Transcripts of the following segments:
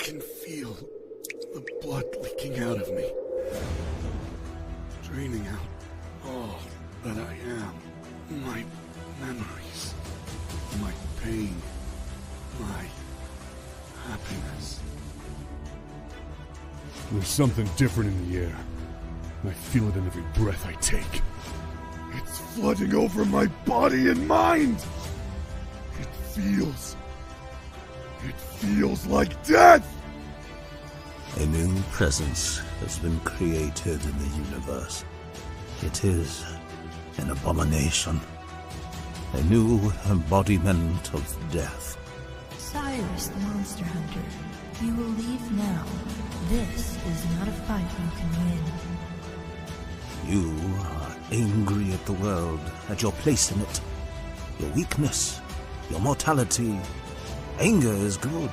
can feel the blood leaking out of me, draining out all that I am. My memories, my pain, my happiness. There's something different in the air. I feel it in every breath I take. It's flooding over my body and mind. It feels like death. A new presence has been created in the universe. It is an abomination. A new embodiment of death. Cyrus the Monster Hunter, you will leave now. This is not a fight you can win. You are angry at the world, at your place in it. Your weakness, your mortality. Anger is good.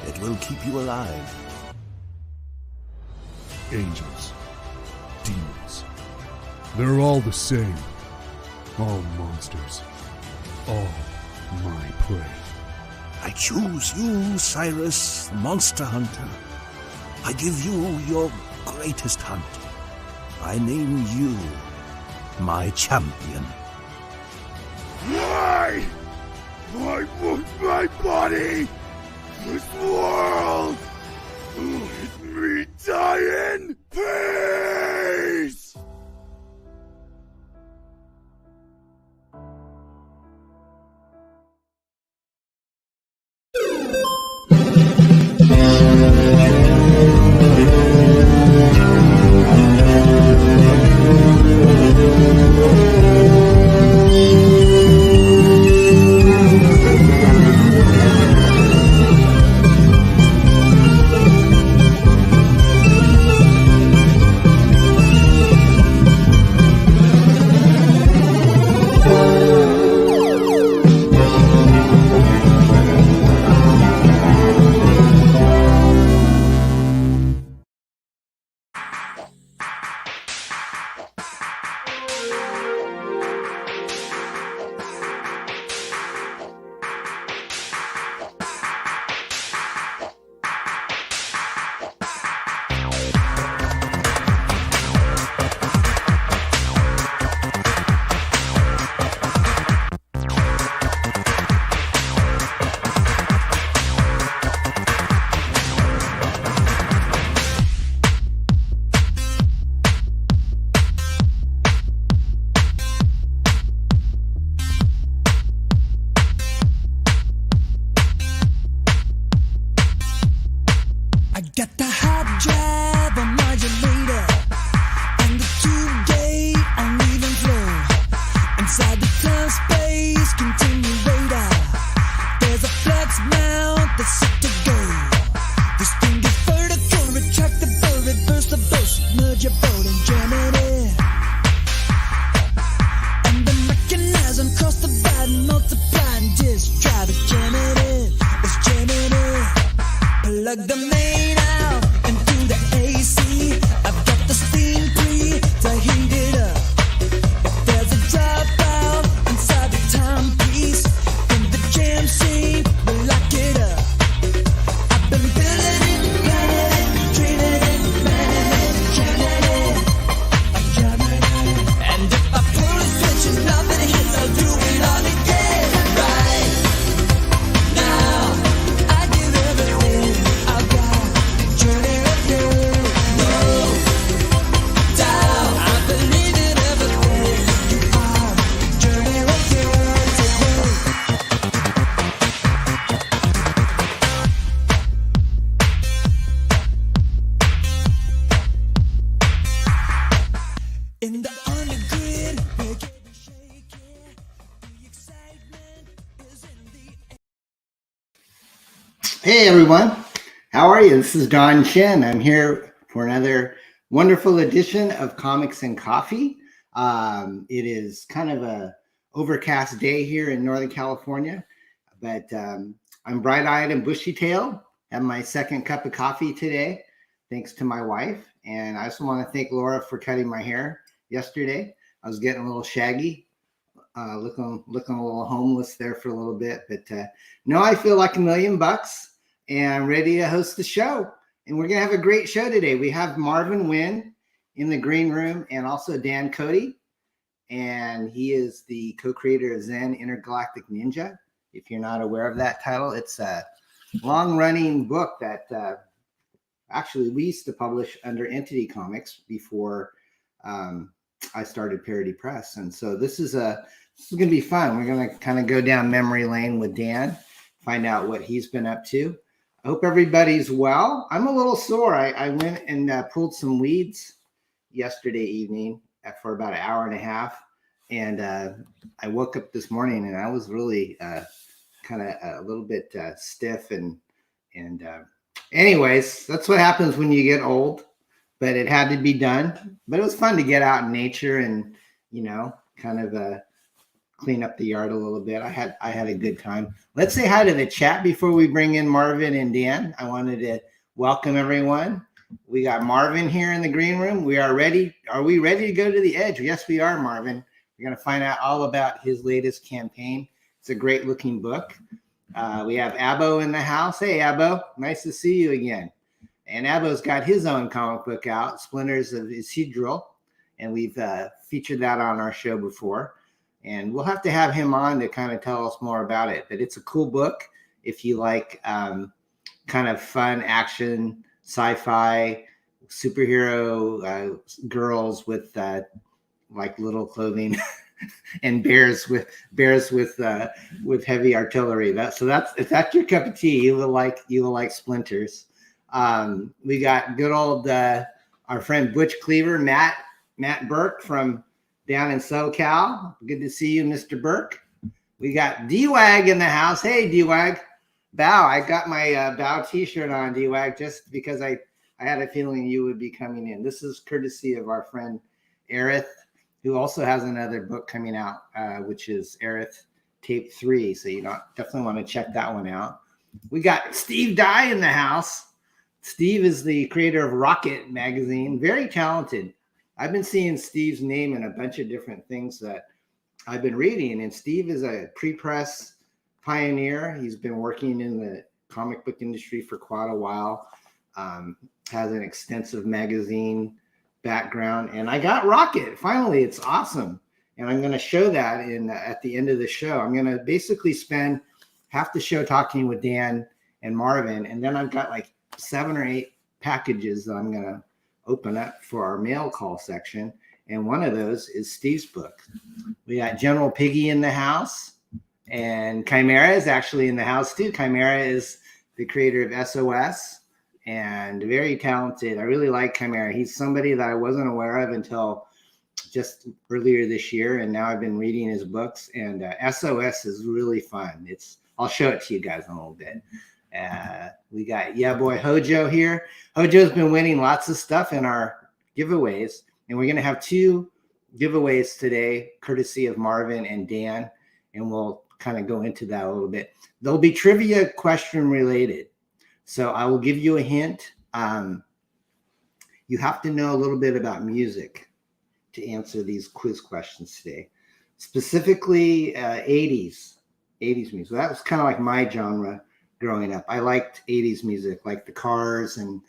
It will keep you alive. Angels, demons, they're all the same. All monsters, all my prey. I choose you, Cyrus, the Monster Hunter. I give you your greatest hunt. I name you my champion. Why? Why won't my body, this world, let me die in peace? Hey everyone, how are you? This is Don Chen. I'm here for another wonderful edition of Comics and Coffee. It is kind of a overcast day here in Northern California, but I'm bright-eyed and bushy-tailed. Have my second cup of coffee today, thanks to my wife. And I also want to thank Laura for cutting my hair yesterday. I was getting a little shaggy, looking a little homeless there for a little bit, but no, I feel like $1,000,000. and I'm ready to host the show. And we're going to have a great show today. We have Marvin Wynn in the green room and also Dan COTE. And he is the co-creator of Zen Intergalactic Ninja. If you're not aware of that title, it's a long-running book that actually we used to publish under Entity Comics before I started Parody Press. And so this is going to be fun. We're going to kind of go down memory lane with Dan, find out what he's been up to. I hope everybody's well. I'm a little sore. I went and pulled some weeds yesterday evening for about an hour and a half. And I woke up this morning and I was really kind of a little bit stiff. And anyways, that's what happens when you get old. But it had to be done. But it was fun to get out in nature and, kind of clean up the yard a little bit. I had a good time. Let's say hi to the chat before we bring in Marvin and Dan. I wanted to welcome everyone. We got Marvin here in the green room. We are ready. Are we ready to go to the edge? Yes, we are, Marvin. We're going to find out all about his latest campaign. It's a great looking book. We have Abo in the house. Hey, Abo. Nice to see you again. And Abo's got his own comic book out, Splinters of Isidro. And we've featured that on our show before. And we'll have to have him on to kind of tell us more about it. But it's a cool book if you like kind of fun action, sci-fi, superhero girls with like little clothing and bears with heavy artillery. If that's your cup of tea, you will like Splinters. We got good old our friend Butch Cleaver, Matt Burke from down in SoCal. Good to see you, Mr. Burke. We got D-Wag in the house. Hey, D-Wag. Bow. I got my Bow t-shirt on, D-Wag, just because I had a feeling you would be coming in. This is courtesy of our friend Aerith, who also has another book coming out, which is Aerith Tape 3. So you definitely want to check that one out. We got Steve Dye in the house. Steve is the creator of Rocket magazine. Very talented. I've been seeing Steve's name in a bunch of different things that I've been reading. And Steve is a pre-press pioneer. He's been working in the comic book industry for quite a while. Has an extensive magazine background. And I got Rocket. Finally, it's awesome. And I'm going to show that at the end of the show. I'm going to basically spend half the show talking with Dan and Marvin. And then I've got like 7 or 8 packages that I'm going to open up for our mail call section. And one of those is Steve's book. We got General Piggy in the house. And Chimera is actually in the house too. Chimera is the creator of SOS and very talented. I really like Chimera. He's somebody that I wasn't aware of until just earlier this year. And now I've been reading his books, and SOS is really fun. I'll show it to you guys in a little bit. We got boy Hojo here. Hojo's been winning lots of stuff in our giveaways, and we're going to have 2 giveaways today, courtesy of Marvin and Dan, and we'll kind of go into that a little bit. There'll be trivia question related, so I will give you a hint. You have to know a little bit about music to answer these quiz questions today, specifically 80s music. So that was kind of like my genre growing up. I liked 80s music, like the Cars and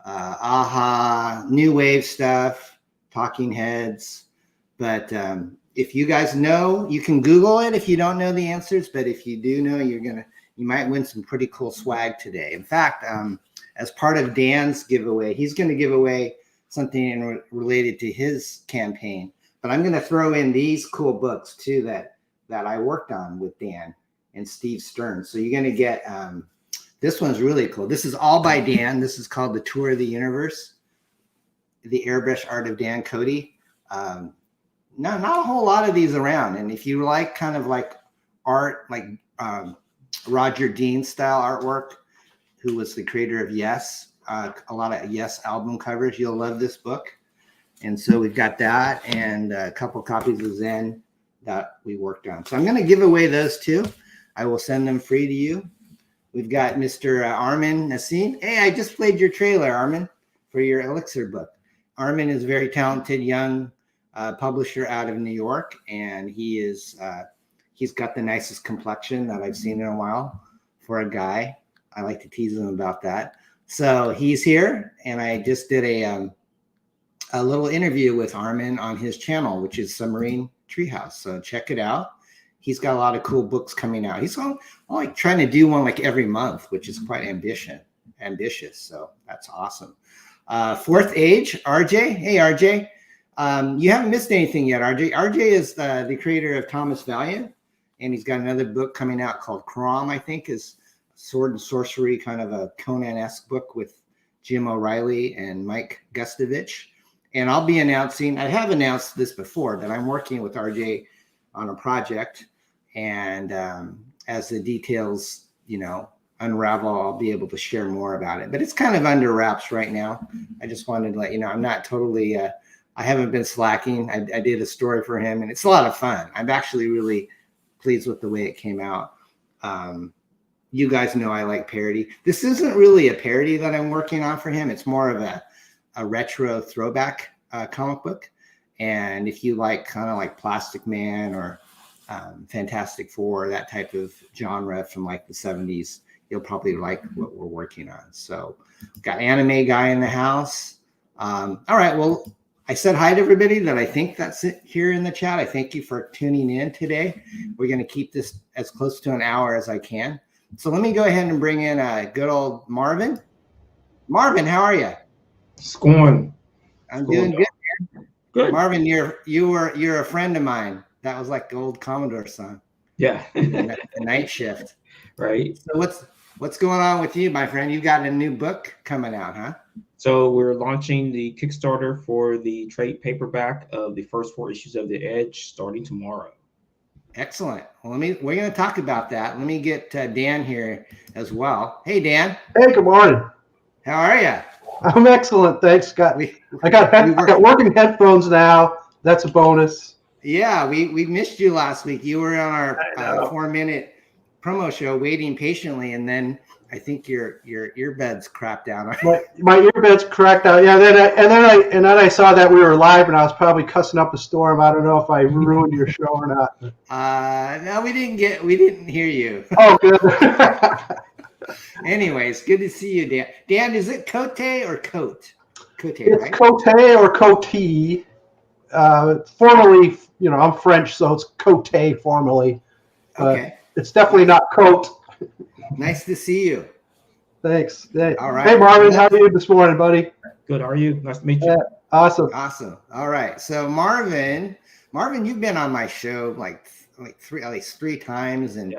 Aha, new wave stuff, Talking Heads. But if you guys know, you can Google it if you don't know the answers. But if you do know, you might win some pretty cool swag today. In fact, as part of Dan's giveaway, he's going to give away something related to his campaign. But I'm going to throw in these cool books too that I worked on with Dan and Steve Stern. So you're going to get, this one's really cool. This is all by Dan. This is called The Tour of the Universe, The Airbrush Art of Dan COTE. Not a whole lot of these around. And if you like kind of like art, like Roger Dean style artwork, who was the creator of Yes, a lot of Yes album covers, you'll love this book. And so we've got that and a couple copies of Zen that we worked on. So I'm going to give away those 2. I will send them free to you. We've got Mr. Armin Nassim. Hey, I just played your trailer, Armin, for your Elixir book. Armin is a very talented young publisher out of New York, and he's got the nicest complexion that I've seen in a while for a guy. I like to tease him about that. So he's here, and I just did a little interview with Armin on his channel, which is Submarine Treehouse. So check it out. He's got a lot of cool books coming out. He's like trying to do one like every month, which is quite ambitious. So that's awesome. Fourth Age, RJ. Hey, RJ. You haven't missed anything yet, RJ. RJ is the creator of Thomas Valiant, and he's got another book coming out called Crom, I think, is Sword and Sorcery, kind of a Conan-esque book with Jim O'Reilly and Mike Gustovich. And I'll be announcing, I have announced this before, that I'm working with RJ on a project. And as the details, unravel, I'll be able to share more about it. But it's kind of under wraps right now. I just wanted to let you know, I'm not totally, I haven't been slacking. I did a story for him, and it's a lot of fun. I'm actually really pleased with the way it came out. You guys know I like parody. This isn't really a parody that I'm working on for him. It's more of a retro throwback comic book. And if you like kind of like Plastic Man or Fantastic Four, that type of genre from like the 70s, you'll probably like what we're working on. So got anime guy in the house. All right, well, I said hi to everybody that I think that's it here in the chat. I thank you for tuning in today. We're going to keep this as close to an hour as I can. So let me go ahead and bring in good old Marvin. Marvin, how are you? It's going. I'm doing good, man. Good. Marvin, you're a friend of mine. That was like the old Commodore song. Yeah. the Night Shift. Right. So what's going on with you, my friend? You've got a new book coming out, huh? So we're launching the Kickstarter for the trade paperback of the first 4 issues of The Edge starting tomorrow. Excellent. Well, we're going to talk about that. Let me get Dan here as well. Hey, Dan. Hey, good morning. How are you? I'm excellent, thanks, Scott. I got working headphones now. That's a bonus. Yeah, we missed you last week. You were on our 4-minute promo show waiting patiently, and then I think your earbuds crapped out. My earbuds cracked out. Yeah, and then I saw that we were live, and I was probably cussing up a storm. I don't know if I ruined your show or not. No, we didn't hear you. Oh, good. Anyways, good to see you, Dan. Dan, is it Cote or Cote? Cote, it's right? Cote or Cote. Formally, I'm French, so it's Cote formally. Okay. It's definitely not Cote. Nice to see you. Thanks. All right. Hey, Marvin, how are you this morning, buddy? Good. How are you? Nice to meet you. Awesome. All right. So Marvin, you've been on my show like at least 3 times, and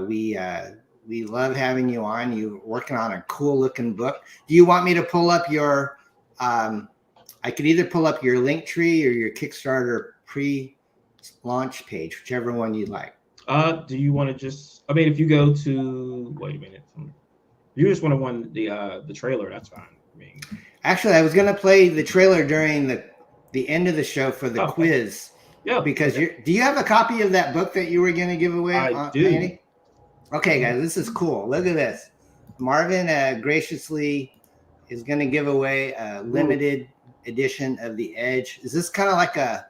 we love having you on. You're working on a cool looking book. Do you want me to pull up your? I could either pull up your Linktree or your Kickstarter pre-launch page, whichever one you'd like. Do you want to just? I mean, if you go to wait a minute, you just want to run the trailer. That's fine. I mean, actually, I was going to play the trailer during the end of the show for the quiz. Yeah. Because do you have a copy of that book that you were going to give away? I do. Andy? Okay, guys, this is cool. Look at this. Marvin graciously is going to give away a limited edition of The Edge. Is this kind of like a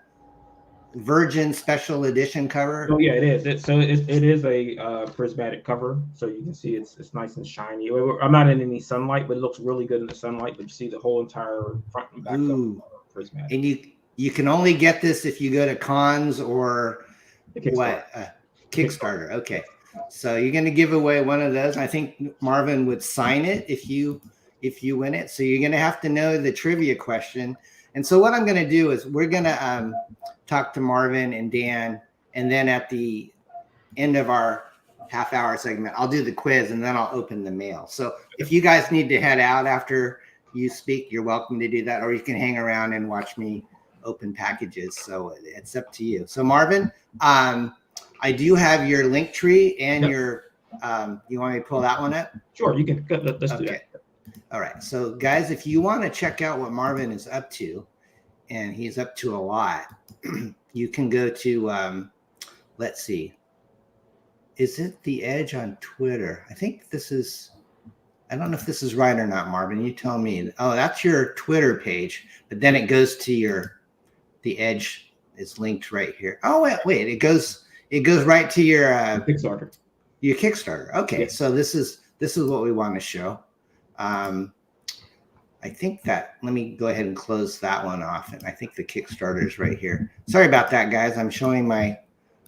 Virgin special edition cover? Oh yeah, it is. It is a prismatic cover, so you can see it's nice and shiny. I'm not in any sunlight, but it looks really good in the sunlight. But you see the whole entire front and back of prismatic. And you can only get this if you go to cons or Kickstarter. Okay, so you're going to give away one of those. I think Marvin would sign it if you win it. So you're going to have to know the trivia question. And so what I'm going to do is we're going to talk to Marvin and Dan, and then at the end of our half-hour segment, I'll do the quiz, and then I'll open the mail. So if you guys need to head out after you speak, you're welcome to do that, or you can hang around and watch me open packages. So it's up to you. So Marvin, I do have your Linktree and your you want me to pull that one up? Sure, you can. Let's do that. All right. So guys, if you want to check out what Marvin is up to, and he's up to a lot, you can go to, let's see. Is it The Edge on Twitter? I think this is, I don't know if this is right or not, Marvin. You tell me. Oh, that's your Twitter page. But then it goes to The Edge is linked right here. Oh, wait. It goes right to your Kickstarter. Your Kickstarter. Okay. Yeah. So this this is what we want to show. I think that, let me go ahead and close that one off. And I think the Kickstarter is right here. Sorry about that, guys. I'm showing my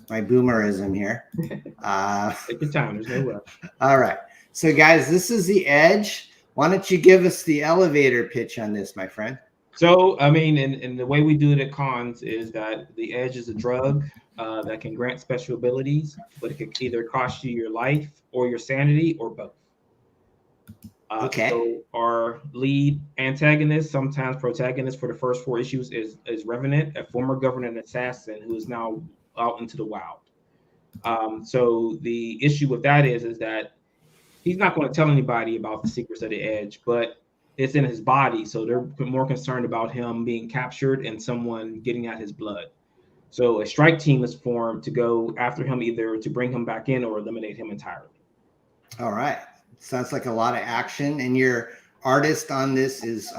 boomerism here. Take your time. There's no rush. All right. So, guys, this is the Edge. Why don't you give us the elevator pitch on this, my friend? So, I mean, and the way we do it at cons is that the Edge is a drug that can grant special abilities, but it can either cost you your life or your sanity or both. Okay. So our lead antagonist, sometimes protagonist for the first 4 issues is Revenant, a former government assassin who is now out into the wild. So the issue with that is that he's not going to tell anybody about the secrets of the Edge, but it's in his body. So they're more concerned about him being captured and someone getting at his blood. So a strike team is formed to go after him, either to bring him back in or eliminate him entirely. All right. Sounds like a lot of action. And your artist on this is,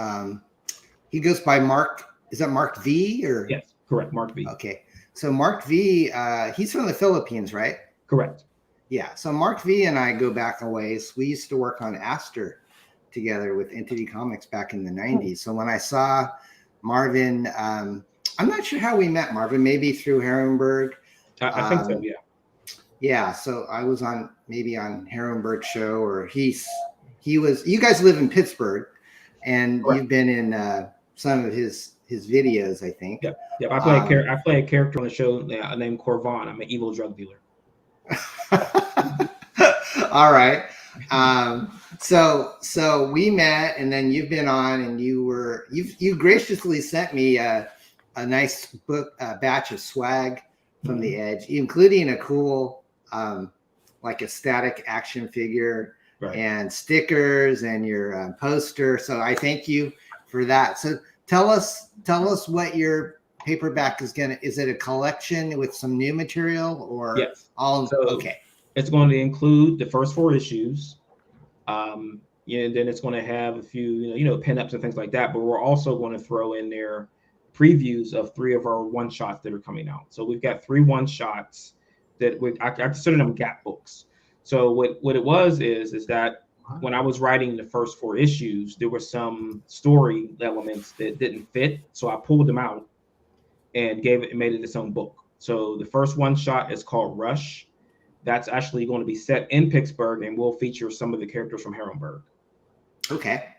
he goes by Mark. Is that Mark V or? Yes, correct. Mark V. Okay. So Mark V, he's from the Philippines, right? Correct. Yeah. So Mark V and I go back a ways. We used to work on Aster together with Entity Comics back in the 90s. So when I saw Marvin, I'm not sure how we met Marvin, maybe through Herrenberg. I think so, yeah. Yeah, so I was on Herrenberg's show, or he was. You guys live in Pittsburgh, and Correct. You've been in some of his videos, I think. Yep. I play a character on the show named Corvan. I'm an evil drug dealer. All right. So we met, and then you've been on, and you graciously sent me a nice book, batch of swag from the Edge, including a cool. Like a static action figure, right, and stickers and your poster. So I thank you for that. So tell us what your paperback is is it a collection with some new material or? Yes. Okay. It's going to include the first 4 issues. And then it's going to have a few, pinups and things like that. But we're also going to throw in there previews of 3 of our one-shots that are coming out. So we've got 3 one-shots that I consider them gap books. So what it was is that when I was writing the first 4 issues, there were some story elements that didn't fit. So I pulled them out and made it its own book. So the first one shot is called Rush. That's actually going to be set in Pittsburgh and will feature some of the characters from Herrenberg. Okay.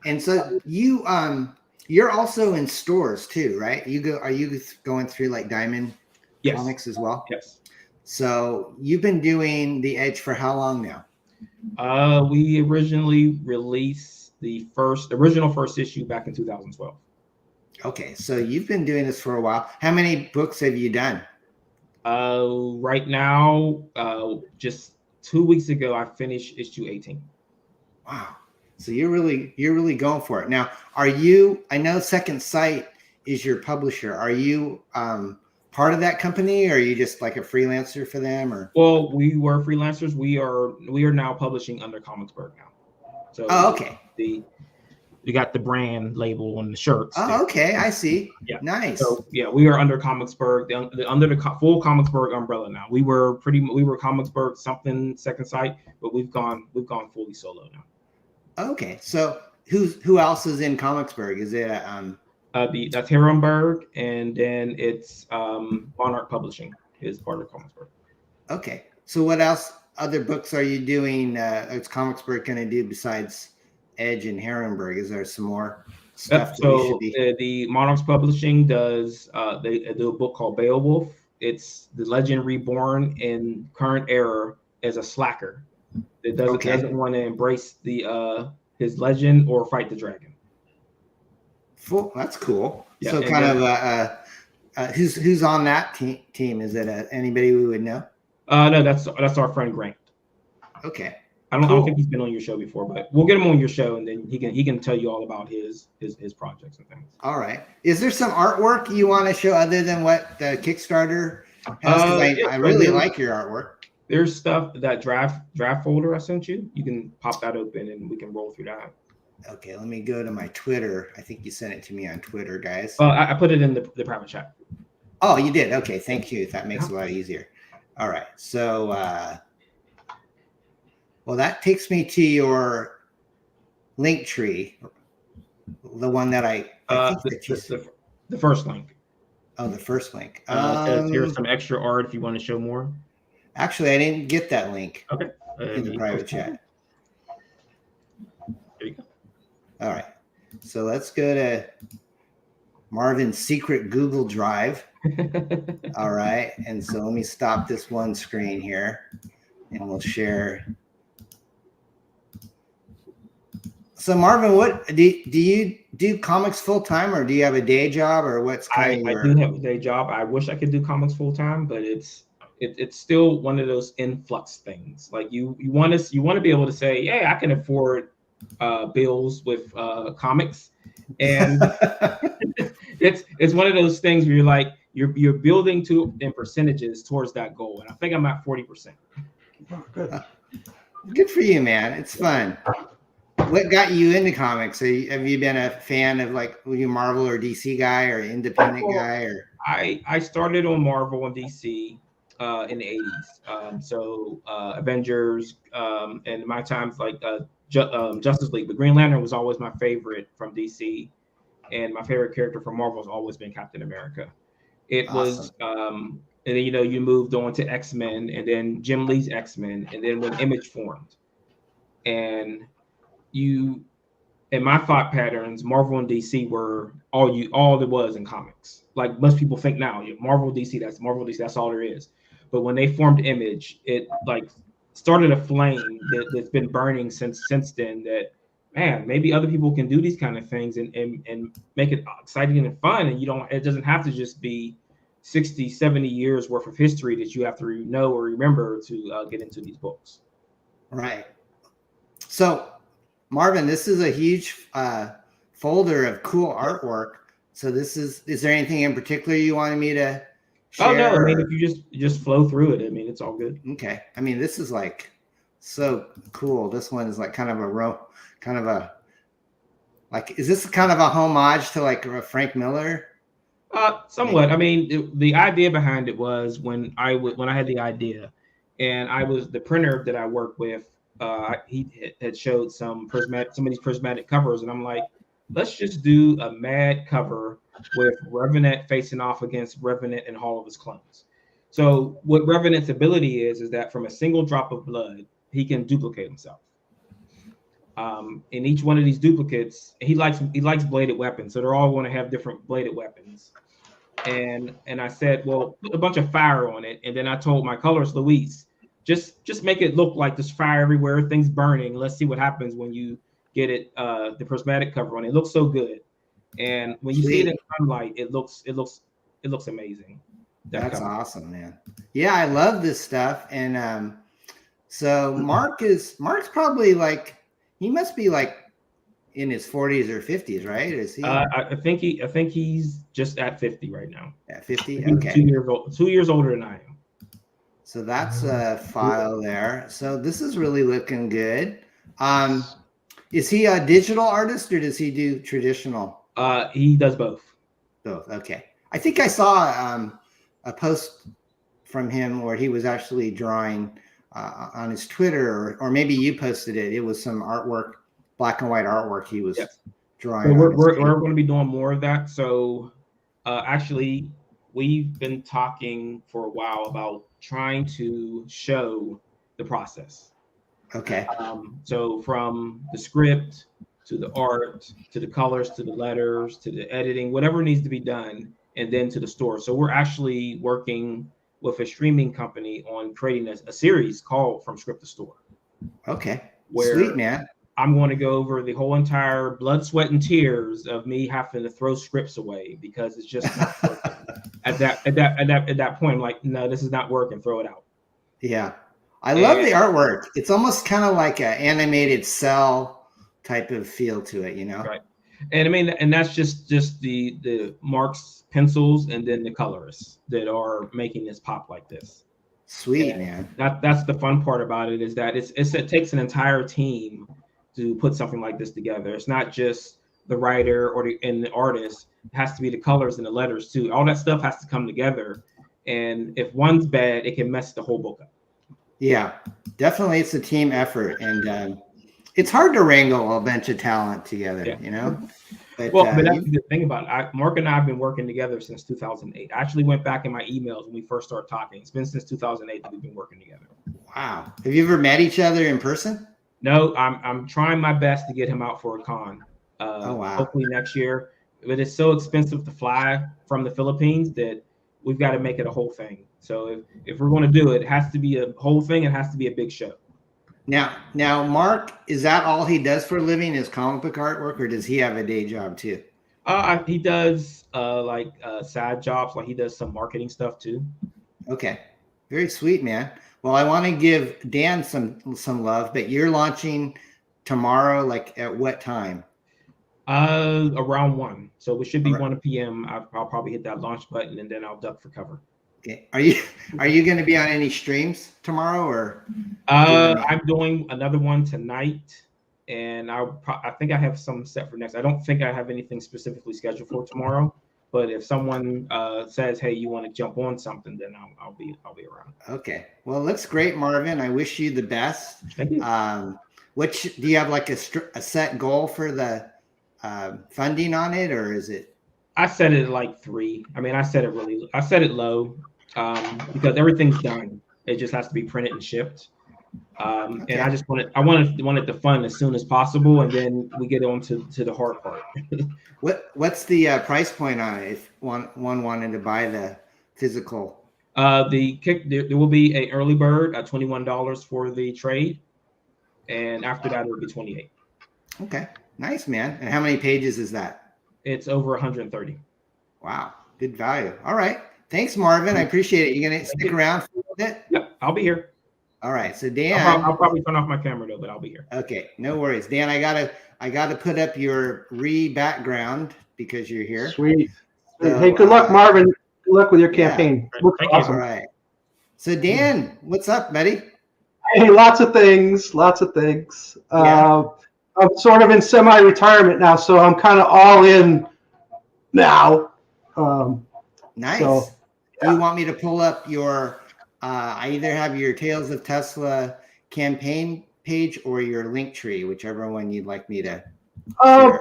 And so you're also in stores too, right? Are you going through like Diamond Comics as well? Yes. So you've been doing the Edge for how long now? We originally released the original first issue back in 2012. Okay, so you've been doing this for a while. How many books have you done? Right now, just 2 weeks ago, I finished issue 18. Wow. So you're really going for it. Now, I know Second Sight is your publisher. Are you part of that company, or are you just like a freelancer for them? Or well, we were freelancers. We are now publishing under Comicsburg now. So okay. We got the brand label on the shirts. Oh, okay, I see. Yeah, nice. So yeah, we are under Comicsburg, under the full Comicsburg umbrella now. We were Comicsburg something Second Sight, but we've gone fully solo now. Okay, so who else is in Comicsburg? Is it that's Herrenberg, and then it's Monarch Publishing is part of Comicsburg. Okay, so what else? Other books are you doing? Is Comicsburg going to do besides Edge and Herrenberg? Is there some more stuff? So the Monarchs Publishing does they do a book called Beowulf. It's the legend reborn in current era as a slacker that doesn't want to embrace his legend or fight the dragon. That's cool. Yeah, so kind of who's on that team? Is it anybody we would know? No, that's our friend Grant. Okay. I don't think he's been on your show before, but we'll get him on your show, and then he can tell you all about his projects and things. All right. Is there some artwork you want to show other than what the Kickstarter has? I really like your artwork. There's stuff, that draft folder I sent you. You can pop that open, and we can roll through that. Okay, let me go to my Twitter. I think you sent it to me on Twitter, guys. I put it in the private chat. Oh, you did? Okay, thank you. That makes it a lot easier. All right. So, Well, that takes me to your link tree, the one that I think that you said. The first link. Oh, the first link. Says here's some extra art if you want to show more. Actually, I didn't get that link. Okay. In the private chat. There you go. All right. So let's go to Marvin's secret Google Drive. All right. And so let me stop this one screen here and we'll share. So Marvin, what do you do comics full time, or do you have a day job, or what's kind of your... I do have a day job. I wish I could do comics full time, but it's still one of those influx things. Like you want to be able to say, yeah, I can afford bills with comics, and it's one of those things where you're like you're building in percentages towards that goal, and I think I'm at 40%. Oh, good. Good for you, man. It's fun. What got you into comics? Have you been a fan of, like, were you Marvel or DC guy or independent guy? Or I started on Marvel and DC in the 80s. So Avengers and my times like Justice League. But Green Lantern was always my favorite from DC, and my favorite character from Marvel has always been Captain America. It was and then you moved on to X-Men, and then Jim Lee's X-Men, and then when Image formed, and in my thought patterns, Marvel and DC were all there was in comics. Like most people think now, Marvel, DC, that's all there is. But when they formed Image, it like started a flame that's been burning since then. That, man, maybe other people can do these kind of things and make it exciting and fun. And it doesn't have to just be 60, 70 years worth of history that you have to know or remember to get into these books. Right. So, Marvin, this is a huge folder of cool artwork. So is there anything in particular you wanted me to share? Oh, no, I mean, if you just flow through it, I mean, it's all good. Okay. I mean, this is like so cool. This one is like kind of is this kind of a homage to like a Frank Miller? Somewhat. I mean, the idea behind it was when I had the idea, and the printer that I work with, he had showed some of these prismatic covers, and I'm like, let's just do a mad cover with Revenant facing off against Revenant and all of his clones. So what Revenant's ability is that from a single drop of blood, he can duplicate himself. In each one of these duplicates, he likes bladed weapons, so they're all going to have different bladed weapons. And I said, well, put a bunch of fire on it, and then I told my colorist Luis, just make it look like there's fire everywhere, things burning. Let's see what happens when you get it the prismatic cover on it. It looks so good, and when you see it in sunlight, it looks amazing. That's awesome, man. Yeah, I love this stuff. And so Mark's probably like, he must be like in his 40s or 50s, right? Is he? I think he's just at 50 right now. At 50, okay. 2 years older than I am. So that's a file there. So this is really looking good. Is he a digital artist or does he do traditional? He does both. Both. Okay. I think I saw a post from him where he was actually drawing on his Twitter, or maybe you posted it. It was some artwork, black and white artwork he was drawing. So we're going to be doing more of that. So actually, we've been talking for a while about trying to show the process. Okay. So from the script to the art, to the colors, to the letters, to the editing, whatever needs to be done, and then to the store. So we're actually working with a streaming company on creating a series called From Script to Store. Okay. Where sweet, man. I'm going to go over the whole entire blood, sweat, and tears of me having to throw scripts away because it's just not working. At that point, I'm like, no, this is not working. Throw it out. Yeah, I love the artwork. It's almost kind of like an animated cell type of feel to it, Right. And I mean, and that's just the Mark's pencils and then the colorists that are making this pop like this. Sweet, man. That's the fun part about it, is that it takes an entire team to put something like this together. It's not just the writer and the artist. It has to be the colors and the letters too. All that stuff has to come together. And if one's bad, it can mess the whole book up. Yeah, definitely. It's a team effort, and it's hard to wrangle a bunch of talent together, you know? But, well, but that's the good thing about it. Mark and I have been working together since 2008. I actually went back in my emails when we first started talking. It's been since 2008 that we've been working together. Wow. Have you ever met each other in person? No, I'm trying my best to get him out for a con. Oh, wow. Hopefully next year. But it's so expensive to fly from the Philippines that we've got to make it a whole thing. So if we're going to do it, it has to be a whole thing. It has to be a big show. Now, Mark, is that all he does for a living, is comic book artwork, or does he have a day job too? He does side jobs, like he does some marketing stuff too. Okay, very sweet, man. Well, I want to give Dan some love, but you're launching tomorrow. Like at what time? Around 1. So it should be 1 p.m. I'll probably hit that launch button and then I'll duck for cover. Okay. Are you going to be on any streams tomorrow, or? I'm doing another one tonight, and I think I have some set for next. I don't think I have anything specifically scheduled for tomorrow, but if someone says, "Hey, you want to jump on something," then I'll be around. Okay. Well, looks great, Marvin. I wish you the best. Thank you. Do you have like a set goal for the funding on it, or is it? I set it at like 3. I mean, I set it low because everything's done. It just has to be printed and shipped. Okay. And I just wanted to fund as soon as possible, and then we get on to the hard part. What's the price point on it if one wanted to buy the physical? There will be an early bird at $21 for the trade, and after that it will be $28. Okay, nice, man. And how many pages is that? It's over 130. Wow, good value. All right, thanks, Marvin. I appreciate it. You gonna stick around for a little bit? Yep, I'll be here. All right, so Dan, I'll probably turn off my camera though, but I'll be here. Okay, no worries, Dan. I gotta put up your background because you're here. Sweet. So, hey, good luck, Marvin. Good luck with your campaign. Yeah. Looks awesome. All right. So Dan, what's up, buddy? Hey, lots of things. Yeah. I'm sort of in semi-retirement now, so I'm kind of all in now. Nice. So, yeah. Do you want me to pull up your? I either have your Tales of Tesla campaign page or your link tree, whichever one you'd like me to. I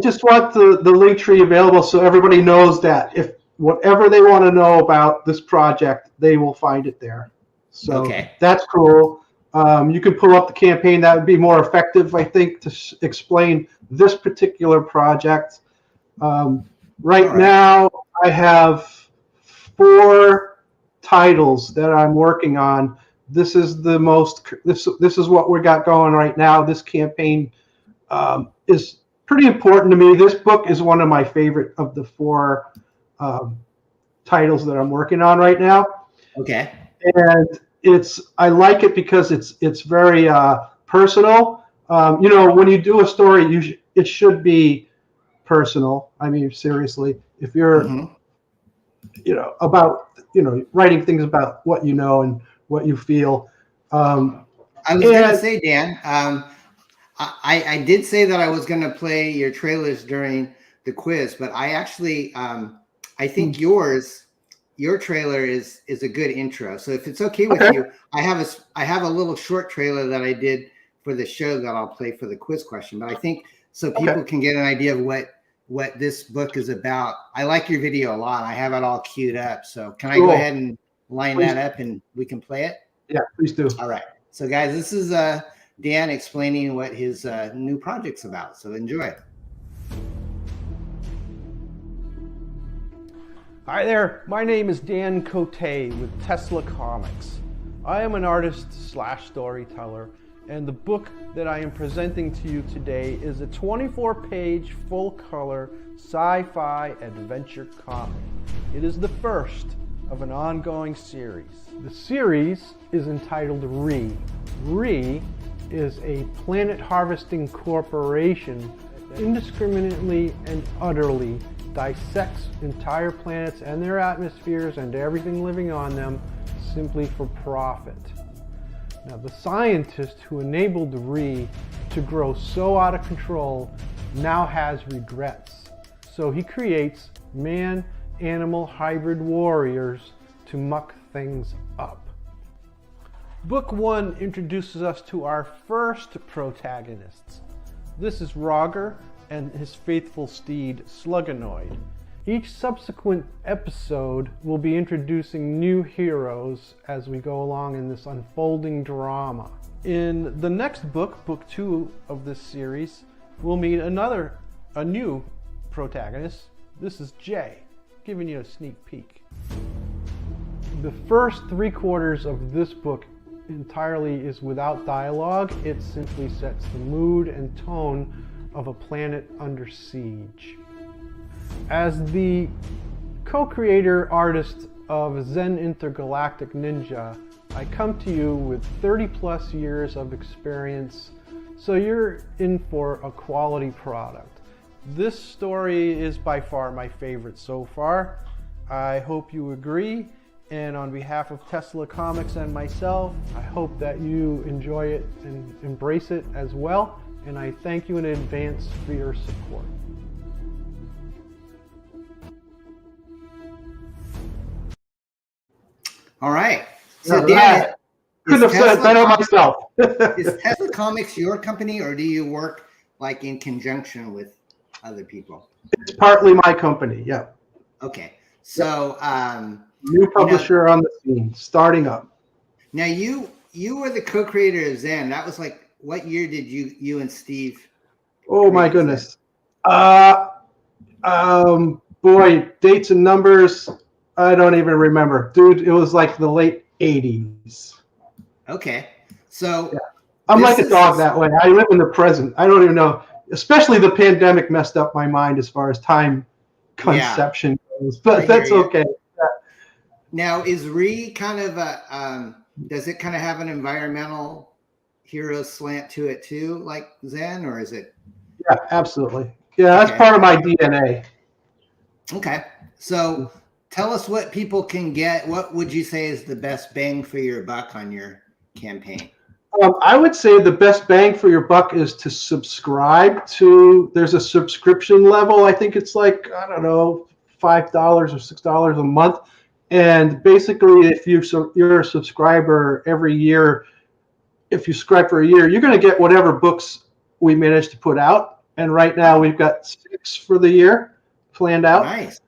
just want the link tree available so everybody knows that if whatever they want to know about this project, they will find it there. So That's cool. You can pull up the campaign. That would be more effective, I think, to explain this particular project. Right now, I have 4 titles that I'm working on. This is the most. This is what we got going right now. This campaign is pretty important to me. This book is one of my favorite of the 4 titles that I'm working on right now. Okay. And I like it because it's very personal. When you do a story, it should be personal. I mean, seriously, if you're, about, writing things about what you know and what you feel. I was going to say, Dan, I did say that I was going to play your trailers during the quiz, but I actually, I think your trailer is a good intro. So if it's okay with you, I have a little short trailer that I did for the show that I'll play for the quiz question. But I think so people can get an idea of what this book is about. I like your video a lot. I have it all queued up. So can I go ahead and line that up and we can play it? Yeah, please do. All right. So guys, this is Dan explaining what his new project's about. So enjoy. Hi there, my name is Dan Cote with Tesla Comics. I am an artist/storyteller, and the book that I am presenting to you today is a 24-page full-color sci-fi adventure comic. It is the first of an ongoing series. The series is entitled Re. Re is a planet harvesting corporation that indiscriminately and utterly dissects entire planets and their atmospheres and everything living on them simply for profit. Now, the scientist who enabled the Re to grow so out of control now has regrets. So he creates man-animal hybrid warriors to muck things up. Book 1 introduces us to our first protagonists. This is Roger and his faithful steed, Slugonoid. Each subsequent episode will be introducing new heroes as we go along in this unfolding drama. In the next book, Book 2 of this series, we'll meet a new protagonist. This is Jay, giving you a sneak peek. The first 3/4 of this book entirely is without dialogue. It simply sets the mood and tone of a planet under siege. As the co-creator artist of Zen Intergalactic Ninja, I come to you with 30+ years of experience, so you're in for a quality product. This story is by far my favorite so far. I hope you agree, and on behalf of Tesla Comics and myself, I hope that you enjoy it and embrace it as well, and I thank you in advance for your support. All right. So Dan, couldn't have said it better myself. Is Tesla Comics your company, or do you work like in conjunction with other people? It's partly my company. Yeah. Okay. So new publisher on the scene, starting up. Now you were the co-creator of Zen. That was like, what year did you and Steve? Oh my goodness. Boy, dates and numbers, I don't even remember. Dude, it was like the late 80s. Okay. So yeah. I'm like a dog that way. I live in the present. I don't even know. Especially the pandemic messed up my mind as far as time conception goes. But that's okay. Yeah. Now, is Re kind of a, does it kind of have an environmental hero slant to it too, like Zen, or is it? Yeah, absolutely. Yeah, that's part of my DNA. Okay. So tell us what people can get. What would you say is the best bang for your buck on your campaign? I would say the best bang for your buck is to subscribe to, there's a subscription level. I think it's like, I don't know, $5 or $6 a month. And basically, if you're a subscriber every year, if you subscribe for a year, you're going to get whatever books we managed to put out. And right now we've got 6 for the year planned out. Nice.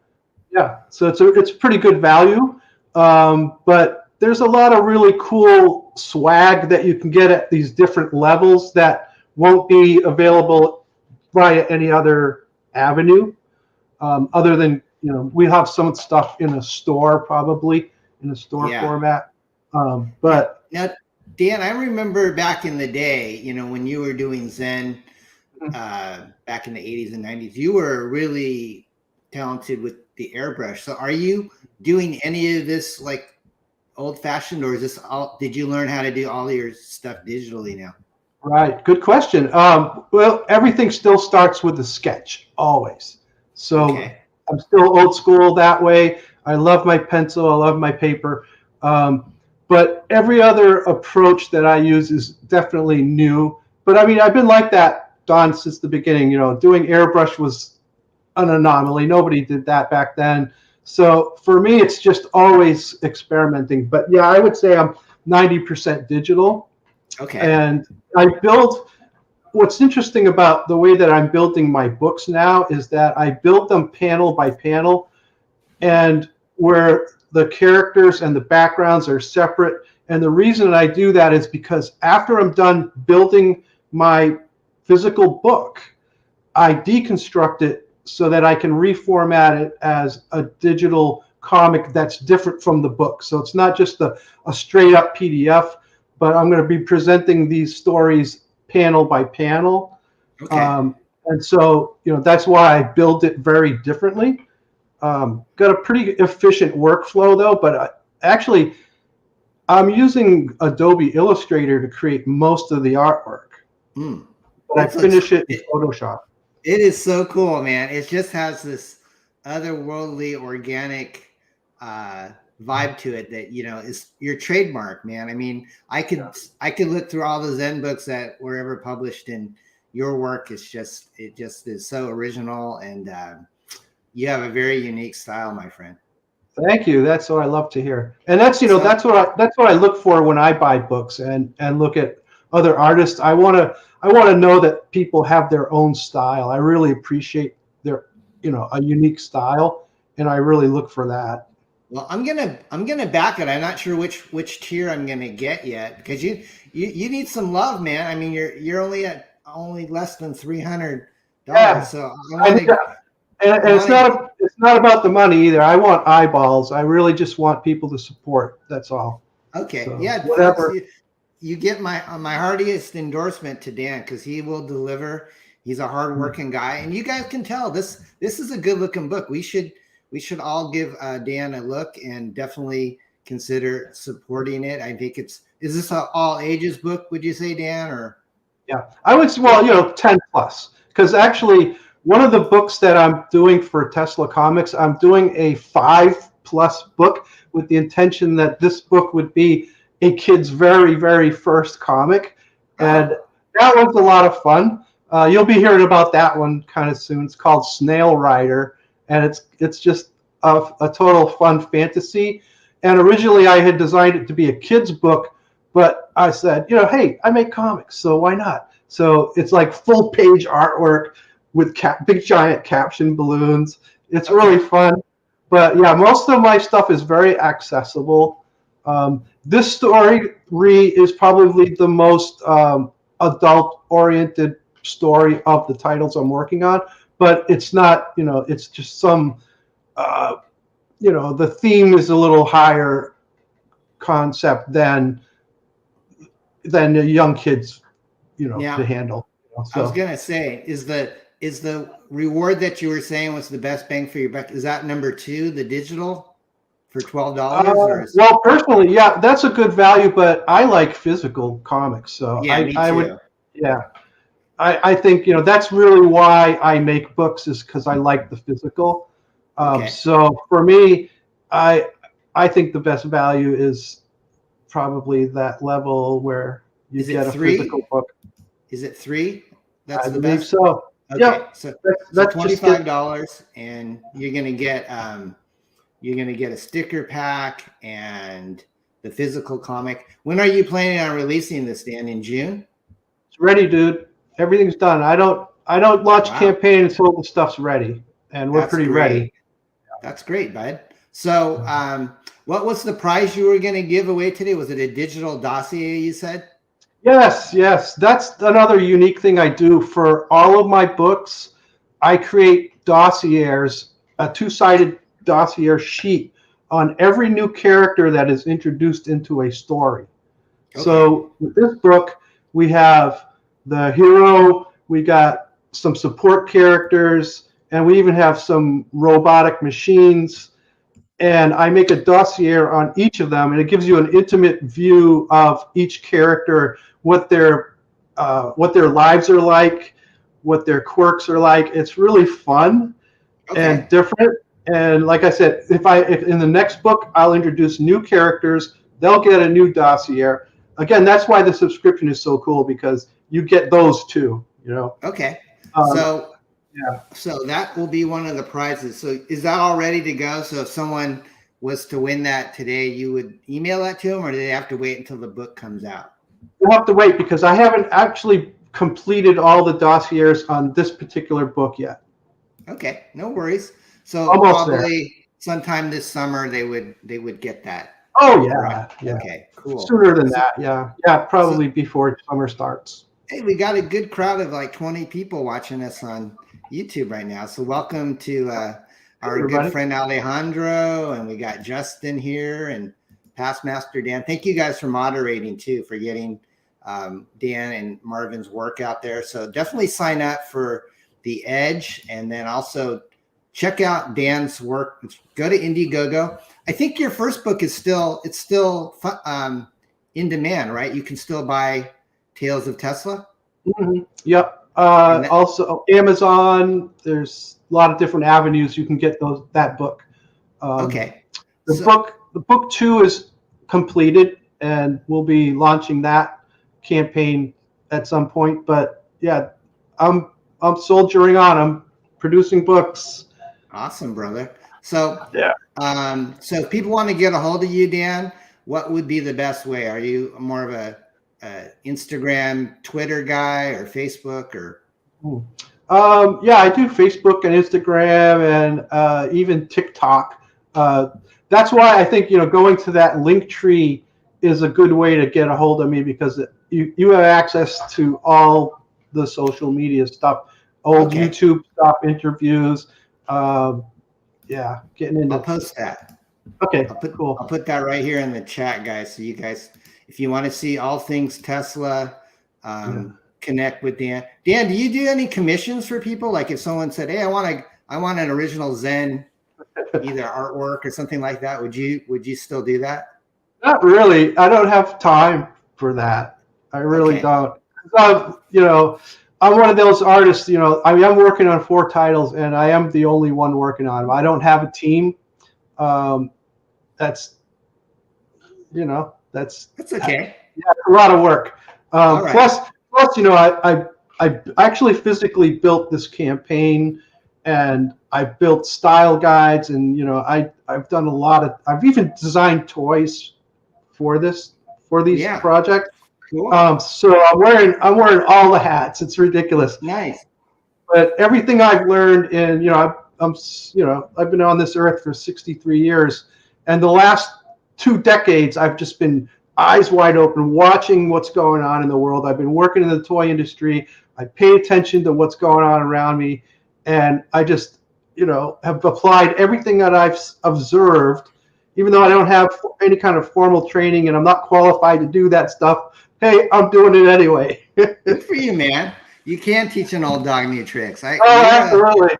Yeah, so it's pretty good value. But there's a lot of really cool swag that you can get at these different levels that won't be available via any other avenue, other than, you know, we have some stuff in a store, probably in a store format. But now, Dan, I remember back in the day, you know, when you were doing Zen back in the 80s and 90s, you were really talented with the airbrush. So are you doing any of this like old fashioned, or is this all, did you learn how to do all your stuff digitally now? Right. Good question. Well, everything still starts with a sketch always. So I'm still old school that way. I love my pencil. I love my paper. But every other approach that I use is definitely new. But I mean, I've been like that, Don, since the beginning. You know, doing airbrush was an anomaly. Nobody did that back then. So for me, it's just always experimenting. But yeah, I would say I'm 90% digital. Okay. And I build, what's interesting about the way that I'm building my books now is that I build them panel by panel, and where the characters and the backgrounds are separate. And the reason I do that is because after I'm done building my physical book, I deconstruct it so that I can reformat it as a digital comic that's different from the book. So it's not just a straight up PDF, but I'm going to be presenting these stories panel by panel. Okay. And so, you know, that's why I build it very differently. Got a pretty efficient workflow though, but actually I'm using Adobe Illustrator to create most of the artwork. But I finish it in Photoshop. It is so cool, man. It just has this otherworldly, organic vibe to it that, you know, is your trademark, man. I mean, I could look through all the Zen books that were ever published, and your work is just, it just is so original, and you have a very unique style, my friend. Thank you. That's what I love to hear. And that's that's what I look for when I buy books and look at other artists. I want to know that people have their own style. I really appreciate their a unique style, and I really look for that. Well, I'm gonna back it. I'm not sure which tier I'm gonna get yet, because you need some love, man. I mean, you're only less than $300. Yeah. So it's not about the money either. I want eyeballs. I really just want people to support. That's all. Okay. So, yeah. Whatever. You get my heartiest endorsement to Dan, because he will deliver. He's a hardworking guy, and you guys can tell this is a good looking book. We should all give Dan a look and definitely consider supporting it. I think is this an all ages book? Would you say, Dan? Or yeah, I would say, well, 10 plus, because actually one of the books that I'm doing for Tesla Comics, I'm doing a 5+ book with the intention that this book would be a kid's very, very first comic. And that one's a lot of fun. You'll be hearing about that one kind of soon. It's called Snail Rider, and it's just a total fun fantasy. And originally I had designed it to be a kid's book, but I said, hey, I make comics, so why not? So it's like full page artwork with big giant caption balloons. It's really fun. But yeah, most of my stuff is very accessible. This story is probably the most adult-oriented story of the titles I'm working on, but it's not, it's just some, the theme is a little higher concept than the young kids, to handle. So. I was gonna say, is the reward that you were saying was the best bang for your buck? Is that number 2, the digital, for $12? Well, personally, yeah, that's a good value, but I like physical comics, so yeah, I would, yeah. I think that's really why I make books, is because I like the physical. So for me, I think the best value is probably that level where you get a physical book. Is it 3? That's the believe best. So. Okay, yeah, so that's $25, and you're gonna get a sticker pack and the physical comic. When are you planning on releasing this, Dan? In June? It's ready, dude. Everything's done. I don't launch campaign until the stuff's ready, and we're pretty ready. That's great, bud. So, what was the prize you were going to give away today? Was it a digital dossier, you said? Yes. That's another unique thing I do for all of my books. I create dossiers, a 2-sided dossier sheet on every new character that is introduced into a story. Okay. So with this book, we have the hero, we got some support characters, and we even have some robotic machines. And I make a dossier on each of them, and it gives you an intimate view of each character, what their lives are like, what their quirks are like. It's really fun and different. And like I said, if in the next book I'll introduce new characters, they'll get a new dossier. Again, that's why the subscription is so cool, because you get those too. Okay. So that will be one of the prizes. So is that all ready to go? So if someone was to win that today, you would email that to them, or do they have to wait until the book comes out? You'll have to wait, because I haven't actually completed all the dossiers on this particular book yet. Okay, no worries. So almost probably there. Sometime this summer they would get that. Oh yeah, right. Yeah. Okay, cool. Sooner than that, yeah, probably before summer starts. Hey, we got a good crowd of like 20 people watching us on YouTube right now. So welcome to our good friend Alejandro, and we got Justin here and Past Master Dan. Thank you guys for moderating too, for getting Dan and Marvin's work out there. So definitely sign up for The Edge, and then also check out Dan's work. Go to Indiegogo. I think your first book is still in demand, right? You can still buy Tales of Tesla. Mm-hmm. Yep. Also Amazon. There's a lot of different avenues you can get that book. The book 2 is completed, and we'll be launching that campaign at some point. But yeah, I'm soldiering on. I'm producing books. Awesome, brother. So so if people want to get a hold of you, Dan, what would be the best way? Are you more of a Instagram, Twitter guy, or Facebook, or? Yeah, I do Facebook and Instagram and even TikTok. That's why I think, going to that link tree is a good way to get a hold of me, because you have access to all the social media stuff, old YouTube stuff, interviews. Yeah, getting into. I'll post that. Okay, cool. I'll put that right here in the chat, guys. So you guys, if you want to see all things Tesla, connect with Dan. Dan, do you do any commissions for people? Like if someone said, "Hey, I want an original Zen, either artwork or something like that," would you still do that? Not really. I don't have time for that. I really don't. I'm one of those artists. I mean, I'm working on 4 titles, and I am the only one working on them. I don't have a team. That's okay. Yeah, it's a lot of work. Plus, I actually physically built this campaign, and I built style guides, and I've done a lot of. I've even designed toys for these projects. Cool. So I'm wearing all the hats. It's ridiculous. Nice. But everything I've learned in I've been on this earth for 63 years, and the last 2 decades I've just been eyes wide open, watching what's going on in the world. I've been working in the toy industry. I pay attention to what's going on around me, and I just have applied everything that I've observed, even though I don't have any kind of formal training and I'm not qualified to do that stuff. Hey, I'm doing it anyway. Good for you, man. You can teach an old dog new tricks. Absolutely.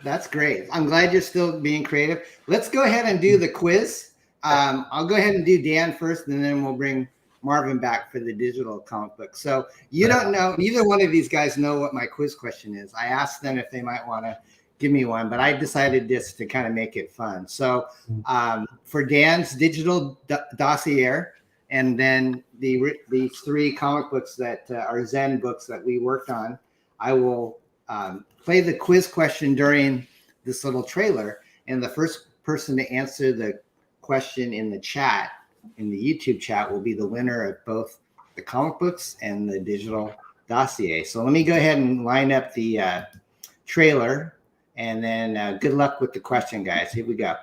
That's great. I'm glad you're still being creative. Let's go ahead and do the quiz. I'll go ahead and do Dan first, and then we'll bring Marvin back for the digital comic book. So you don't know, neither one of these guys know what my quiz question is. I asked them if they might want to give me one, but I decided this to kind of make it fun. So for Dan's digital dossier, and then these 3 comic books that are Zen books that we worked on, I will play the quiz question during this little trailer, and the first person to answer the question in the chat, in the YouTube chat, will be the winner of both the comic books and the digital dossier. So let me go ahead and line up the trailer, and then good luck with the question, guys. Here we go.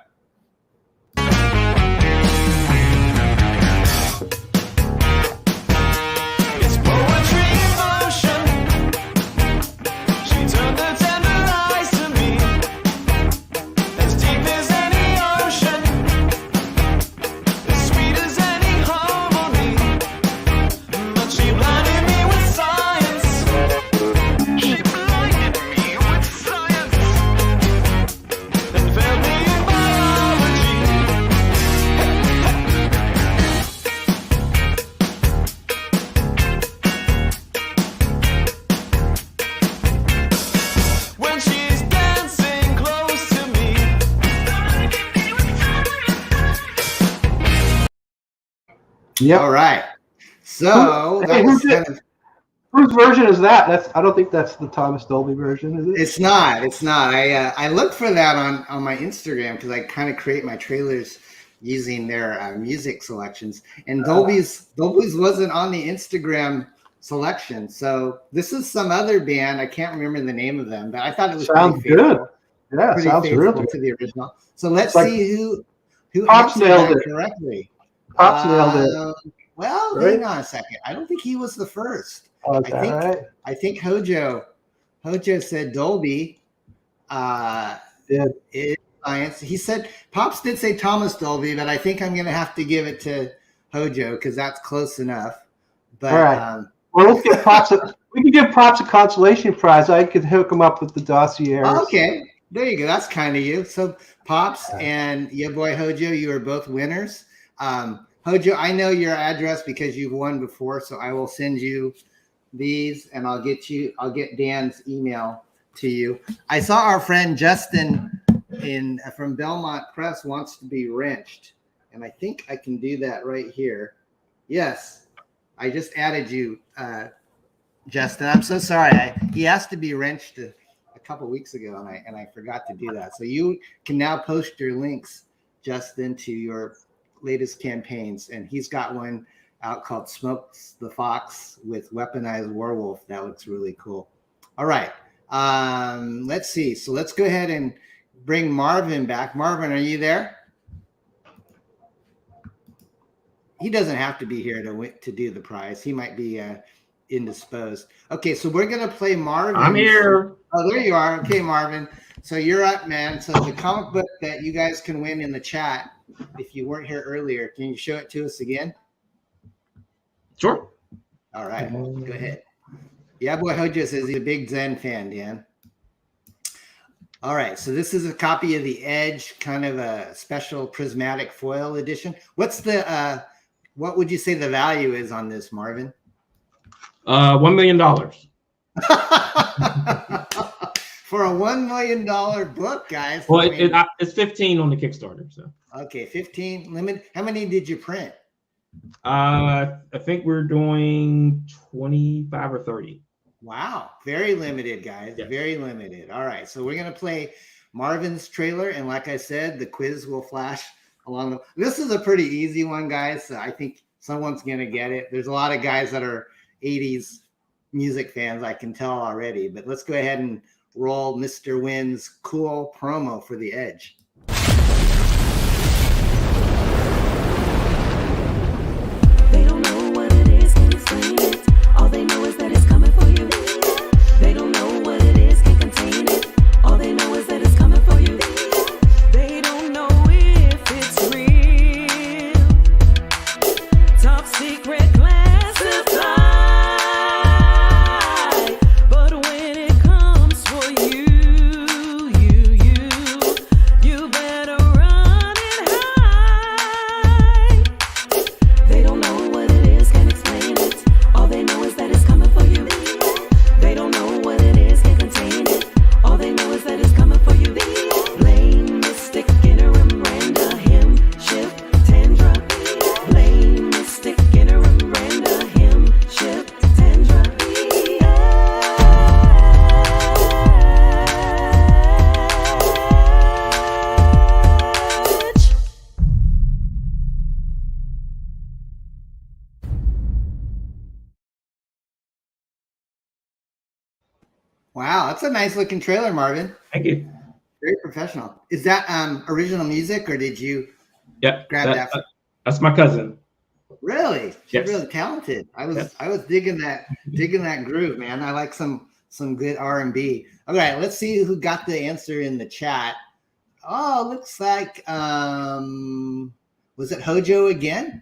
Yeah. All right. So whose version is that? I don't think that's the Thomas Dolby version, is it? It's not. It's not. I looked for that on my Instagram, because I kind of create my trailers using their music selections, and Dolby's wasn't on the Instagram selection. So this is some other band. I can't remember the name of them, but I thought it was sounds good. Yeah, sounds real good to the original. So let's see who Pops nailed it correctly. Pops nailed it. Well, right? Hang on a second. I don't think he was the first. Okay. I think Hojo said Dolby. Is science. He said Pops did say Thomas Dolby, but I think I'm going to have to give it to Hojo because that's close enough. But all right. Well, let's give Pops. We can give Pops a consolation prize. I could hook him up with the dossier. Okay, there you go. That's kind of you. So Pops and your boy Hojo, you are both winners. Hojo, I know your address because you've won before, so I will send you these, and I'll get Dan's email to you. I saw our friend Justin from Belmont Press wants to be wrenched, and I think I can do that right here. Yes, I just added you, Justin. I'm so sorry. He has to be wrenched to a couple weeks ago, and I forgot to do that. So you can now post your links just into your latest campaigns, and he's got one out called Smokes the Fox with Weaponized Werewolf. That looks really cool. All right. Let's see. So let's go ahead and bring Marvin back. Marvin, are you there? He doesn't have to be here to do the prize. He might be indisposed. Okay, so we're going to play Marvin. I'm here. Oh, there you are. Okay, Marvin. So you're up, man. So the comic book that you guys can win in the chat, if you weren't here earlier, can you show it to us again? Sure. All right, go ahead. Yeah, boy Hojo says he's a big Zen fan, Dan. All right, so this is a copy of The Edge, kind of a special prismatic foil edition. What's the what would you say the value is on this, Marvin? $1 million. For a $1 million book, guys. Well, it's 15 on the Kickstarter. So okay, 15 limit. How many did you print? I think we're doing 25 or 30. Wow, very limited, guys. Yes. Very limited. All right, so we're gonna play Marvin's trailer, and like I said, the quiz will flash along the. This is a pretty easy one, guys. So I think someone's gonna get it. There's a lot of guys that are 80s music fans, I can tell already. But let's go ahead and roll Mr. Wynn's cool promo for The Edge. They don't know what it is, can't explain it. All they know is that it's coming for you. They don't know what it is, can't contain it. All they know is that it's coming for you. They don't know if it's real. Top secret classified. But when it comes for you, you better run and hide. They don't know what it is, can't explain it. All they know is that it's coming for you. They don't know what it is, can't contain it. All they know is that it's coming for you. Blame Mystic, Interim, Randa, him, Shift, Tendra. Blame Mystic, Interim, Randa, him, Shift, Tendra. Wow, that's a nice looking trailer, Marvin. Thank you. Very professional. Is that original music, or did you grab that? That's my cousin. Really? She's Yes. really talented. I was digging that groove, man. I like some good R&B. All right, let's see who got the answer in the chat. Oh, looks like was it Hojo again?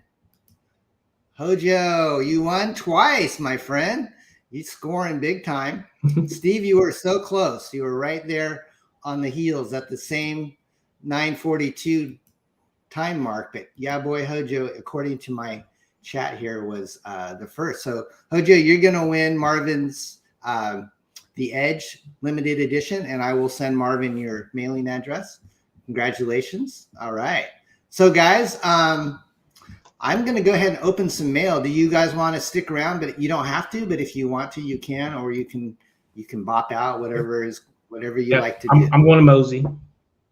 Hojo, you won twice, my friend. You scoring big time. Steve, you were so close. You were right there on the heels at the same 9:42 time mark. But yeah, boy, Hojo, according to my chat here, was the first. So Hojo, you're gonna win Marvin's The Edge limited edition, and I will send Marvin your mailing address. Congratulations. All right. So guys, I'm going to go ahead and open some mail. Do you guys want to stick around? But you don't have to. But if you want to, you can, or you can bop out. Whatever you like to do. I'm going to mosey.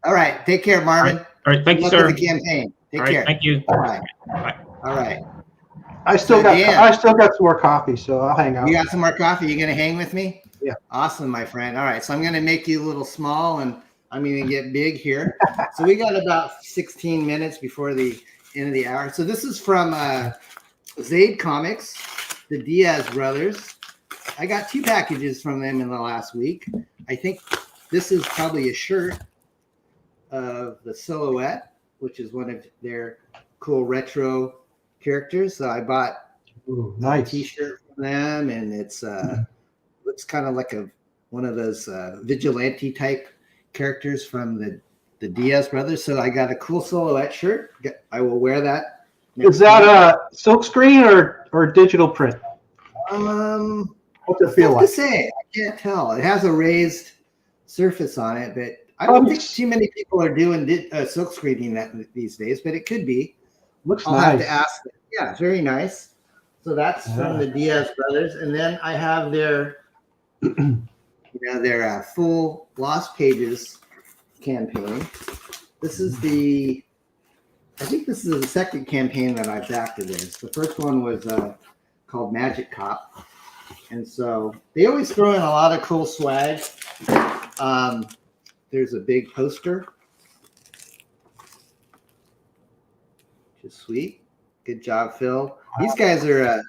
All right. Take care, Marvin. All right. Thank you, Good sir. luck with the campaign. Take care. Thank you. All right. Bye. All right. I still got some more coffee, so I'll hang out. You got some more coffee? You going to hang with me? Yeah. Awesome, my friend. All right. So I'm going to make you a little small, and I'm going to get big here. So we got about 16 minutes before the end of the hour. So this is from Zaid Comics, the Diaz brothers. I got 2 packages from them in the last week. I think this is probably a shirt of the Silhouette, which is one of their cool retro characters. So I bought a t-shirt from them, and it's looks kind of like one of those vigilante type characters from the Diaz brothers. So I got a cool Silhouette shirt. I will wear that. Is that a silk screen or digital print? What's it feel like? I can't tell. It has a raised surface on it, but I don't think too many people are doing silk screening that these days. But it could be. I'll have to ask them. Yeah, it's very nice. So that's from the Diaz brothers, and then I have their you know, their full Lost Pages campaign. This is I think this is the second campaign that I've backed of theirs. The first one was called Magic Cop. And so they always throw in a lot of cool swag. There's a big poster. Just sweet. Good job, Phil. These guys are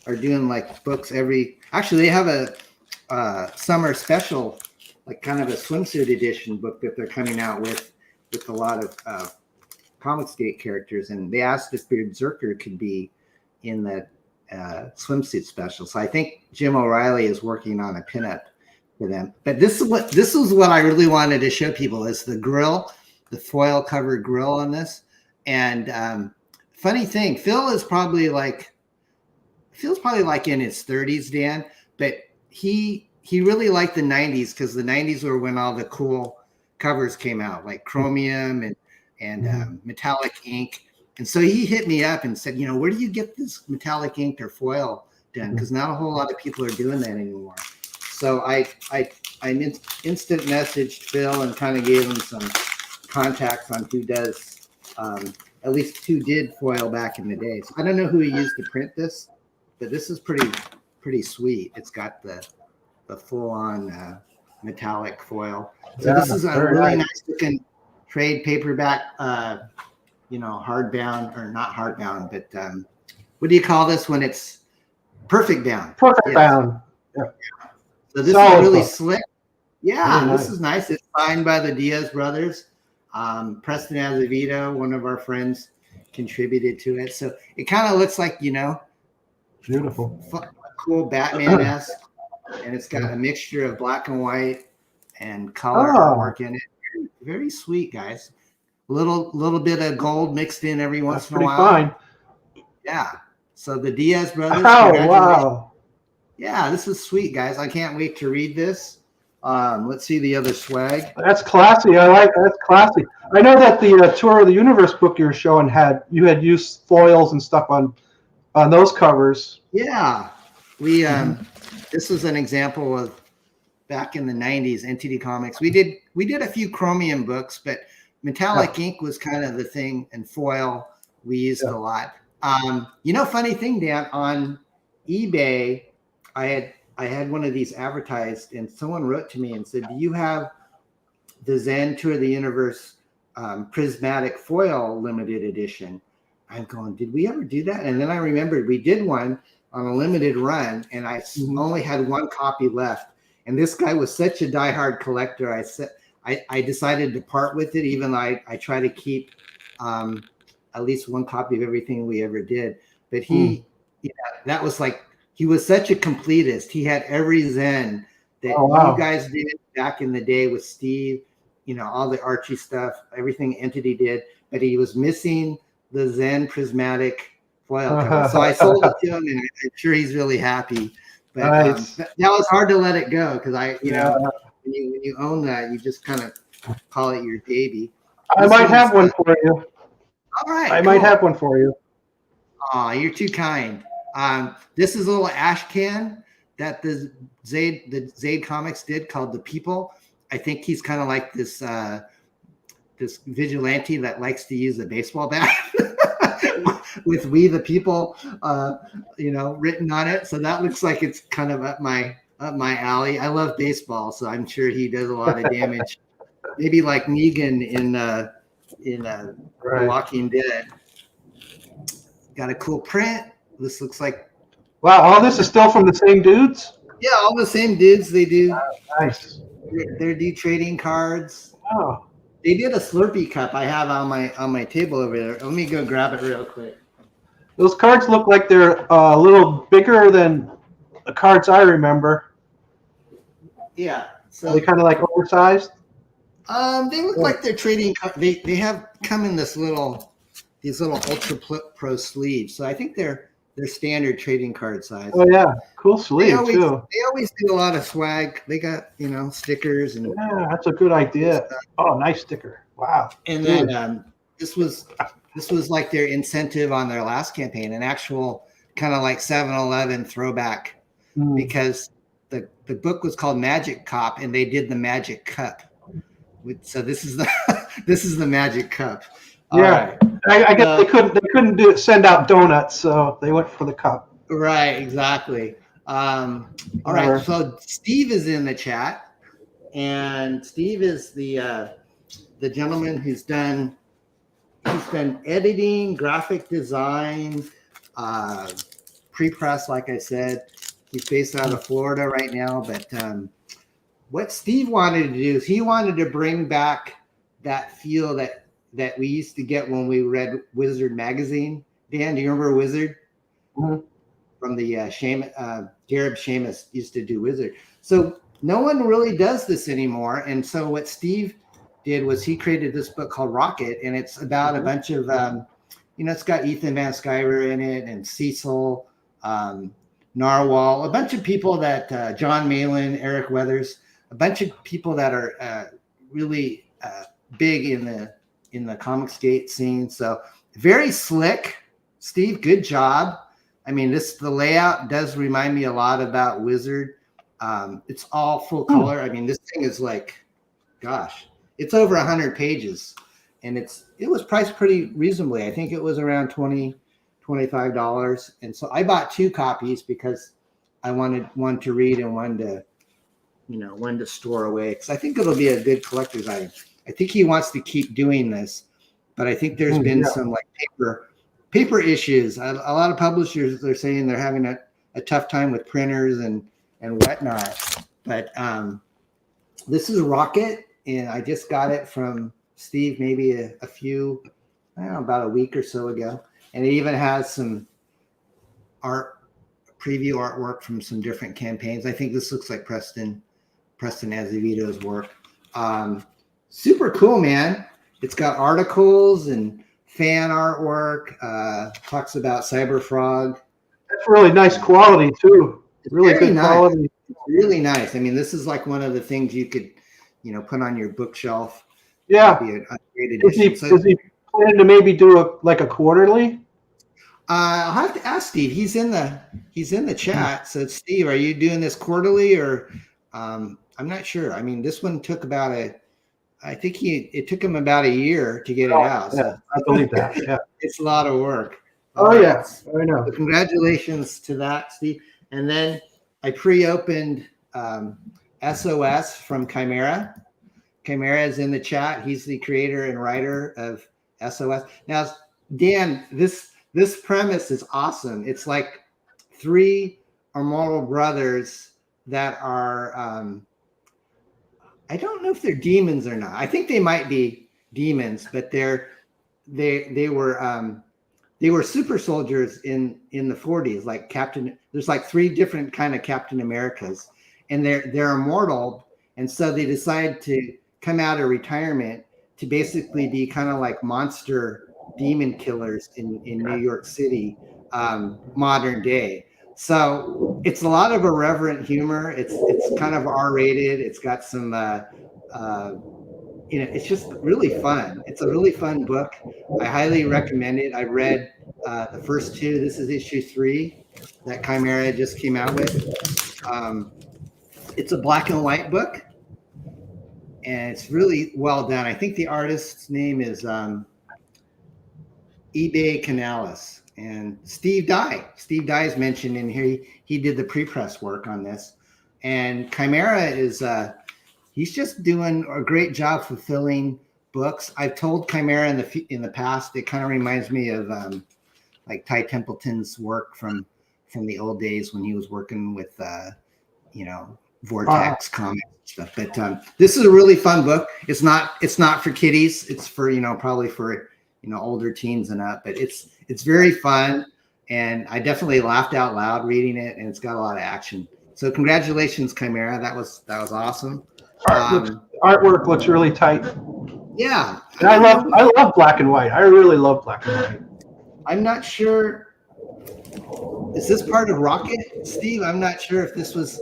doing like books actually they have a summer special, like kind of a swimsuit edition book that they're coming out with a lot of Comicsgate characters, and they asked if BEARDZZERKER could be in that swimsuit special. So I think Jim O'Reilly is working on a pinup for them. But this is what I really wanted to show people is the grill, the foil covered grill on this. And funny thing, Phil is probably like in his 30s, Dan, but he really liked the 90s because the 90s were when all the cool covers came out, like chromium and metallic ink. And so he hit me up and said, you know, where do you get this metallic ink or foil done? Because not a whole lot of people are doing that anymore. So I instant messaged Phil and kind of gave him some contacts on who does, at least who did foil back in the day. So I don't know who he used to print this, but this is pretty sweet. It's got the full on metallic foil. So this is a really nice looking trade paperback, you know, hardbound, or not hardbound, but what do you call this when it's perfect bound? Perfect bound. Yeah. So this is really slick. Yeah, really this is nice. It's signed by the Diaz brothers. Preston Azevedo, one of our friends, contributed to it. So it kind of looks like, you know, beautiful, cool Batman-esque, and it's got a mixture of black and white and color artwork in it. Very sweet, guys. Little bit of gold mixed in every once in a while. Fine. Yeah. So the Diaz brothers. Oh, wow. Yeah, this is sweet, guys. I can't wait to read this. Let's see the other swag. That's classy. That's classy. I know that the Tour of the Universe book you were showing had used foils and stuff on those covers. Yeah, we this was an example of back in the 90s NTD Comics. We did a few chromium books, but metallic ink was kind of the thing, and foil we used a lot. You know, funny thing, Dan, on eBay, I had one of these advertised, and someone wrote to me and said, do you have the Zen Tour of the Universe prismatic foil limited edition? I'm going, did we ever do that? And then I remembered we did one on a limited run, and I only had one copy left. And this guy was such a diehard collector. I decided to part with it, even though I try to keep at least one copy of everything we ever did. But that was like, he was such a completist. He had every Zen that you guys did back in the day with Steve, you know, all the Archie stuff, everything Entity did, but he was missing the Zen prismatic foil cover. So I sold it to him, and I'm sure he's really happy. But that was hard to let it go because you know, when you own that, you just kind of call it your baby. I might have one for you. All right. I might have one for you. Oh, you're too kind. This is a little ash can that the Zaid Comics did called The People. I think he's kind of like this vigilante that likes to use a baseball bat with "We the People," you know, written on it. So that looks like it's kind of up my alley. I love baseball, so I'm sure he does a lot of damage. Maybe like Negan in Walking Dead. Got a cool print. This looks like, wow, all this is still from the same dudes? Yeah, all the same dudes. They do. Nice. They do trading cards. Oh. They did a Slurpee cup I have on my table over there. Let me go grab it real quick. Those cards look like they're a little bigger than the cards I remember. Yeah. So are they kind of like oversized? They look like they're trading cards. They have come in these little Ultra Pro sleeves. So I think they're standard trading card size. Oh yeah, cool sleeve too. They always do a lot of swag. They got, you know, stickers and that's a good idea. Oh, nice sticker. Wow. And then this was like their incentive on their last campaign, an actual kind of like 7-Eleven throwback, because the book was called Magic Cop, and they did the Magic Cup. So this is the this is the Magic Cup. All right. I guess they couldn't send out donuts, so they went for the cup. Right, exactly. All right, so Steve is in the chat, and Steve is the gentleman who's done editing, graphic design, pre-press. Like I said, he's based out of Florida right now. But what Steve wanted to do is he wanted to bring back that feel that we used to get when we read Wizard magazine. Dan, do you remember Wizard? Mm-hmm. From the Gareb Shamus used to do Wizard. So no one really does this anymore. And so what Steve did was he created this book called Rocket, and it's about a bunch of, it's got Ethan Van Sciver in it, and Cecil, Narwhal, a bunch of people that, John Malin, Eric Weathers, a bunch of people that are really big in the Comicsgate scene. So very slick. Steve, good job. I mean, the layout does remind me a lot about Wizard. It's all full color. I mean, this thing is like, gosh, it's over 100 pages, and it was priced pretty reasonably. I think it was around $25. And so I bought 2 copies because I wanted one to read and one to store away, because I think it'll be a good collector's item. I think he wants to keep doing this, but I think there's been some like paper issues. A lot of publishers are saying they're having a tough time with printers and whatnot. But this is Rocket, and I just got it from Steve maybe a few, I don't know, about a week or so ago. And it even has some preview artwork from some different campaigns. I think this looks like Preston Azevedo's work. Super cool, man. It's got articles and fan artwork, talks about Cyberfrog. That's really nice quality too. Really good quality. It's really nice. I mean, this is like one of the things you could, put on your bookshelf. Yeah. Be a great Is edition. he planning to maybe do a quarterly? I'll have to ask Steve. He's in the chat. So Steve, are you doing this quarterly or? I'm not sure. I mean, this one took it took him about a year to get it out. Yeah, So I believe that. Yeah. It's a lot of work. Oh, yes. I know. So congratulations to that, Steve. And then I pre-opened SOS from Chimera. Chimera is in the chat. He's the creator and writer of SOS. Now, Dan, this premise is awesome. It's like 3 immortal brothers that are I don't know if they're demons or not. I think they might be demons, but they were super soldiers in the 40s, like there's like 3 different kind of Captain Americas, and they're immortal. And so they decide to come out of retirement to basically be kind of like monster demon killers in New York City, modern day. So it's a lot of irreverent humor. It's kind of R-rated. It's got some, it's just really fun. It's a really fun book. I highly recommend it. I read the first 2. This is issue 3 that Chimera just came out with. It's a black and white book, and it's really well done. I think the artist's name is eBay Canales. And Steve Dye is mentioned in here. He did the pre-press work on this. And Chimera is he's just doing a great job fulfilling books. I've told Chimera in the past, it kind of reminds me of like Ty Templeton's work from the old days when he was working with Vortex comics and stuff. But this is a really fun book. It's not for kiddies. It's for probably for older teens and up, but it's very fun, and I definitely laughed out loud reading it, and it's got a lot of action. So congratulations, Chimera. That was awesome. Artwork looks really tight. Yeah. And I love black and white. I really love black and white. I'm not sure. Is this part of Rocket, Steve? I'm not sure if this was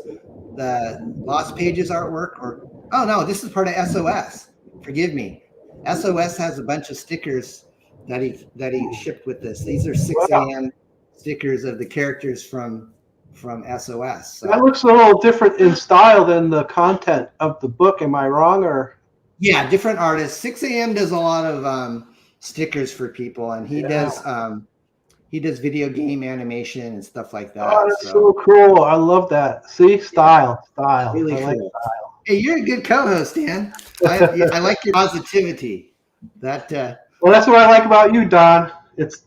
the Lost Pages artwork or, oh no, this is part of SOS. Forgive me. SOS has a bunch of stickers that he shipped with this. These are 6 a.m. stickers of the characters from from SOS. So. That looks a little different in style than the content of the book. Am I wrong? Or yeah, different artists. 6 a.m. does a lot of stickers for people, and he does video game animation and stuff like that. Oh, that's so cool. I love that. See, style. Really I like cool. style. Hey, you're a good co-host, Dan. I like your positivity. That well, that's what I like about you, Don. That's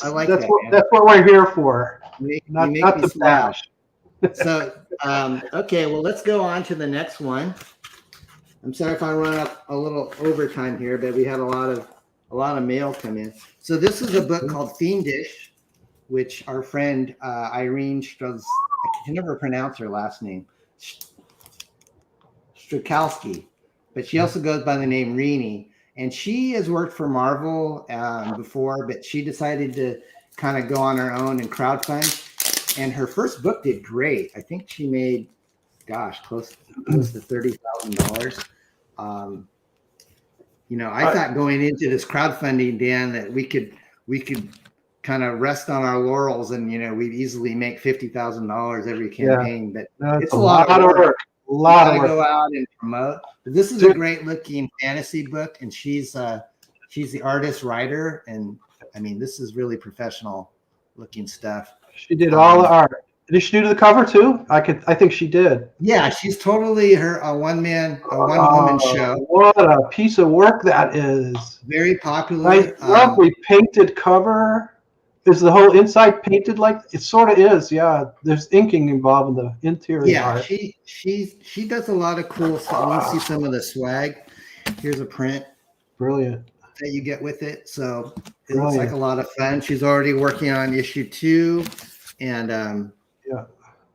what we're here for. Not the bash. So okay, well, let's go on to the next one. I'm sorry if I run up a little overtime here, but we had a lot of mail come in. So this is a book called Fiendish, which our friend Irene Struz, I can never pronounce her last name, Strakowski, but she also goes by the name Rini. And she has worked for Marvel before, but she decided to kind of go on her own and crowdfund. And her first book did great. I think she made, gosh, close to $30,000. I thought going into this crowdfunding, Dan, that we could kind of rest on our laurels and we'd easily make $50,000 every campaign. But it's a lot of work. A lot of work. Go out and promote. But this is a great looking fantasy book, and she's the artist writer, and I mean this is really professional looking stuff. She did all the art. Did she do the cover too? I think she did. Yeah, she's totally a one woman show. What a piece of work that is! Very popular. Nice, lovely painted cover. Is the whole inside painted like it sort of is? Yeah, there's inking involved in the interior art. She does a lot of cool stuff. You can see some of the swag. Here's a print. Brilliant. That you get with it. So it looks like a lot of fun. She's already working on issue 2, and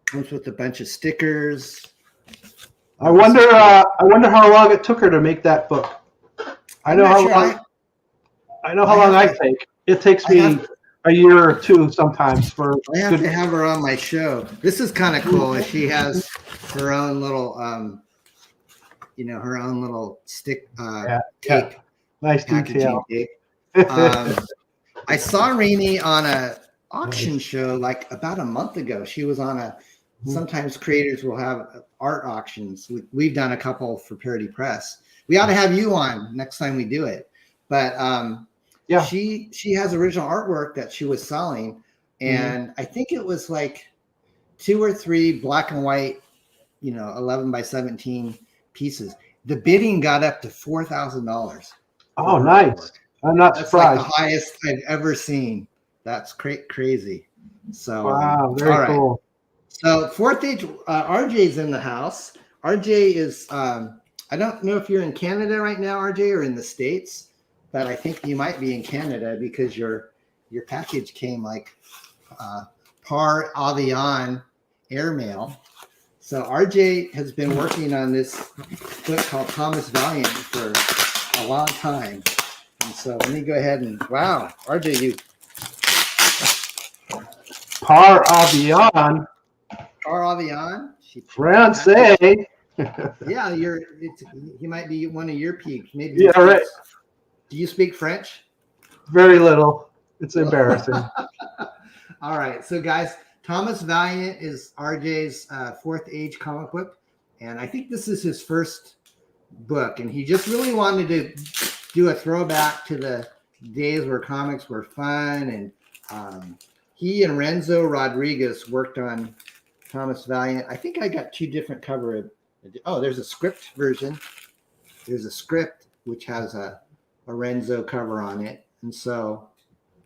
comes with a bunch of stickers. I wonder how long it took her to make that book. I know how long I take. It takes me a year or two sometimes for. I have to have her on my show. This is kind of cool. She has her own little, her own little stick tape. Nice detail. I saw Rainey on a auction show like about a month ago. She was on a. Sometimes creators will have art auctions. We've done a couple for Parody Press. We ought to have you on next time we do it. But she has original artwork that she was selling, and I think it was like 2 or 3 black and white, 11 by 17 pieces. The bidding got up to $4,000. Oh, nice! I'm not surprised. Like the highest I've ever seen. That's crazy. So wow, very cool. So 4th Age, RJ's in the house. RJ is I don't know if you're in Canada right now, RJ, or in the States. But I think you might be in Canada because your package came like par avion airmail. So RJ has been working on this book called Thomas Valiant for a long time. And so let me go ahead and wow, RJ, you par avion. Par avion. Francais. Yeah, he might be one of your peeps. Maybe. Yeah, right. Do you speak French? Very little. It's embarrassing. All right. So, guys, Thomas Valiant is RJ's 4th Age comic book. And I think this is his first book. And he just really wanted to do a throwback to the days where comics were fun. And he and Renzo Rodriguez worked on Thomas Valiant. I think I got 2 different cover. Oh, there's a script version. There's a script which has a Renzo cover on it. And so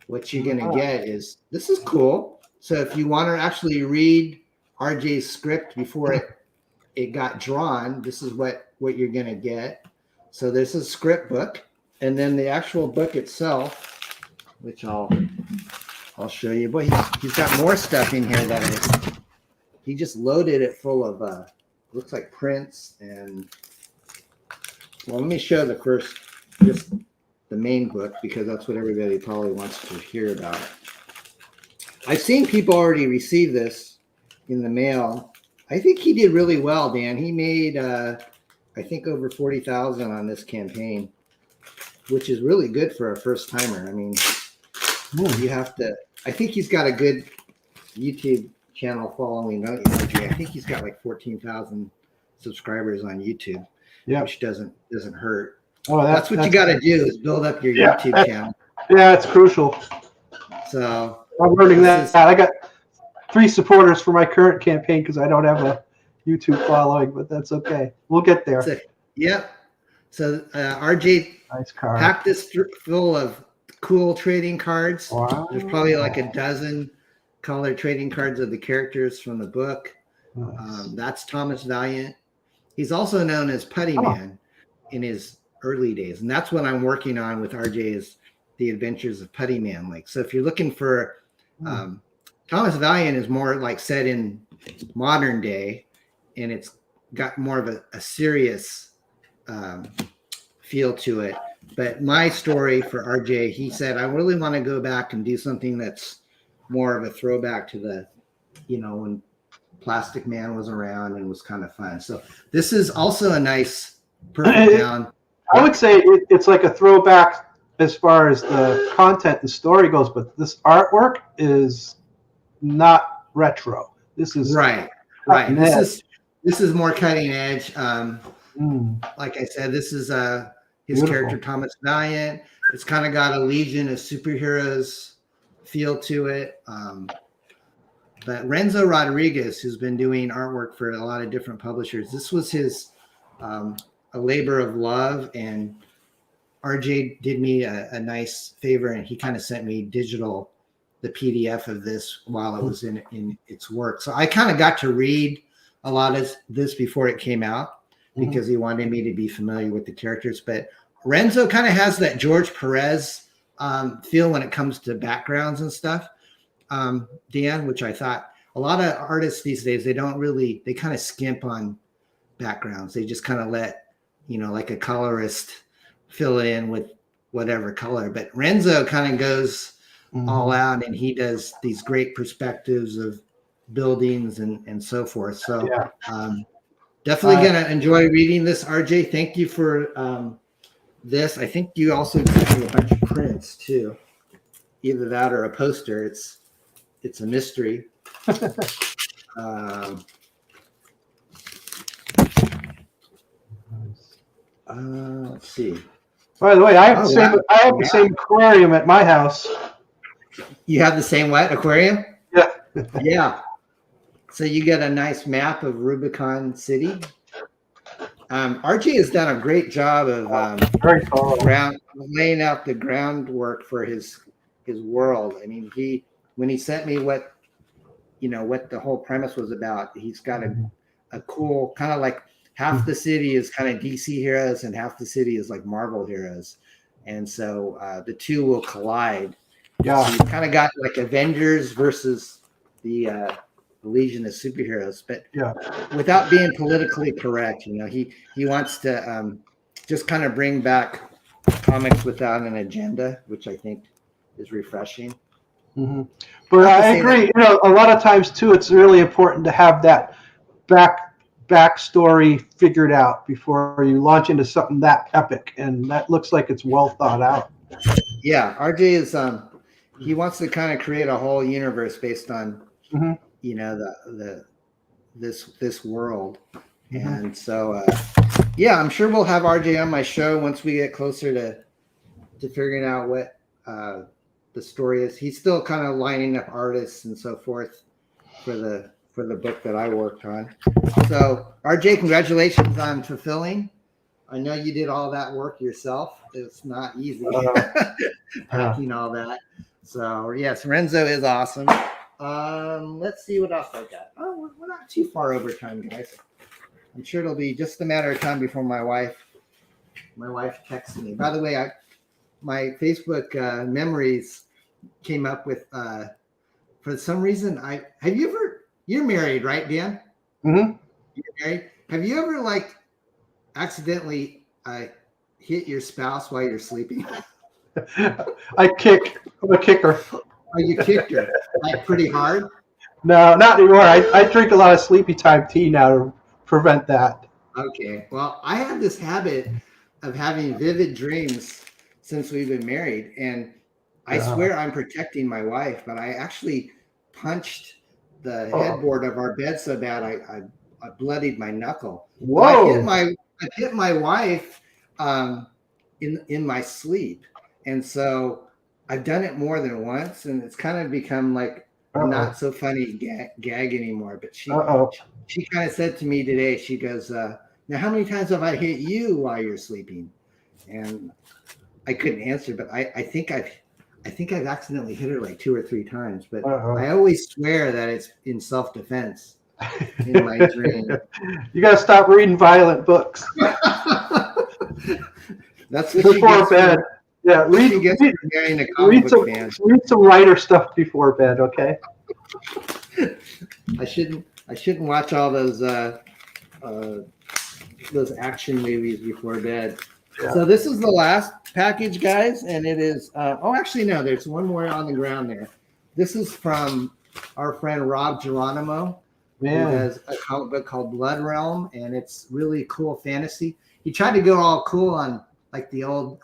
what you're going to get is, this is cool. So if you want to actually read RJ's script before it got drawn, this is what you're going to get. So there's a script book, and then the actual book itself, which I'll show you. Boy, he's got more stuff in here he just loaded it full of looks like prints. And well, let me show just the main book, because that's what everybody probably wants to hear about. I've seen people already receive this in the mail. I think he did really well, Dan. He made I think over 40,000 on this campaign, which is really good for a first timer. I mean, you have to. I think he's got a good YouTube channel following RJ. I think he's got like 14,000 subscribers on YouTube, which doesn't hurt. Oh, that's what you got to do, is build up your YouTube channel. Yeah, it's crucial. So I'm learning that. I got 3 supporters for my current campaign because I don't have a YouTube following, but that's okay. We'll get there. Yep. So RJ packed this full of cool trading cards. Wow. There's probably like a dozen color trading cards of the characters from the book. Nice. That's Thomas Valiant. He's also known as Putty Man in his early days, and that's what I'm working on with RJ is the Adventures of Putty Man. Like, so if you're looking for Thomas Valiant is more like set in modern day, and it's got more of a serious feel to it. But my story for RJ, he said, I really want to go back and do something that's more of a throwback to the, when Plastic Man was around and was kind of fun. So this is also a nice perfect down. I would say it's like a throwback as far as the content and story goes, but this artwork is not retro. This is right. This is more cutting edge. Like I said, this is his character Thomas Valiant. It's kind of got a Legion of Superheroes feel to it. But Renzo Rodriguez, who's been doing artwork for a lot of different publishers, this was his a labor of love, and RJ did me a nice favor, and he kind of sent me the PDF of this while it was in its work. So I kind of got to read a lot of this before it came out because he wanted me to be familiar with the characters. But Renzo kind of has that George Perez feel when it comes to backgrounds and stuff, Dan, which I thought a lot of artists these days, they kind of skimp on backgrounds. They just kind of let, like a colorist fill it in with whatever color. But Renzo kind of goes all out, and he does these great perspectives of buildings and so forth. So definitely going to enjoy reading this, RJ. Thank you for this. I think you also sent me a bunch of prints too. Either that or a poster. It's a mystery. Let's see. By the way, I have the same aquarium at my house. You have the same what aquarium? Yeah. Yeah. So you get a nice map of Rubicon City. RJ has done a great job of laying out the groundwork for his world. I mean, when he sent me what the whole premise was about, he's got a cool kind of like half the city is kind of DC heroes and half the city is like Marvel heroes, and so the two will collide. Yeah, so you kind of got like Avengers versus the Legion of Superheroes, but without being politically correct. He wants to just kind of bring back comics without an agenda, which I think is refreshing. But I agree. A lot of times too, it's really important to have that backstory figured out before you launch into something that epic, and that looks like it's well thought out. Yeah, RJ is he wants to kind of create a whole universe based on this world, and so I'm sure we'll have RJ on my show once we get closer to figuring out what the story is. He's still kind of lining up artists and so forth for the book that I worked on. So RJ, congratulations on fulfilling. I know you did all that work yourself. It's not easy packing all that. So yes, Renzo is awesome. Let's see what else I got. Oh, we're not too far over time, guys. I'm sure it'll be just a matter of time before my wife texts me. By the way, my Facebook memories came up with for some reason. You're married, right, Dan? Mm-hmm. You're married. Have you ever accidentally hit your spouse while you're sleeping? I'm a kicker. Oh, you kicked her pretty hard? No, not anymore. I drink a lot of sleepy time tea now to prevent that. Okay. Well, I have this habit of having vivid dreams since we've been married, and I swear I'm protecting my wife, but I actually punched the headboard of our bed so bad I bloodied my knuckle. Whoa! I hit my wife in my sleep, and so I've done it more than once, and it's kind of become like not so funny gag anymore. But she kind of said to me today, she goes, "Now, how many times have I hit you while you're sleeping?" And I couldn't answer, but I think I've accidentally hit her like 2 or 3 times. But I always swear that it's in self-defense in my dream. You got to stop reading violent books. That's what before bed. Yeah, read some lighter stuff before bed, okay? I shouldn't watch all those action movies before bed. Yeah. So this is the last package, guys, and it is actually no, there's one more on the ground there. This is from our friend Rob Geronimo, who has a comic book called Blood Realm, and it's really cool fantasy. He tried to go all cool on like the old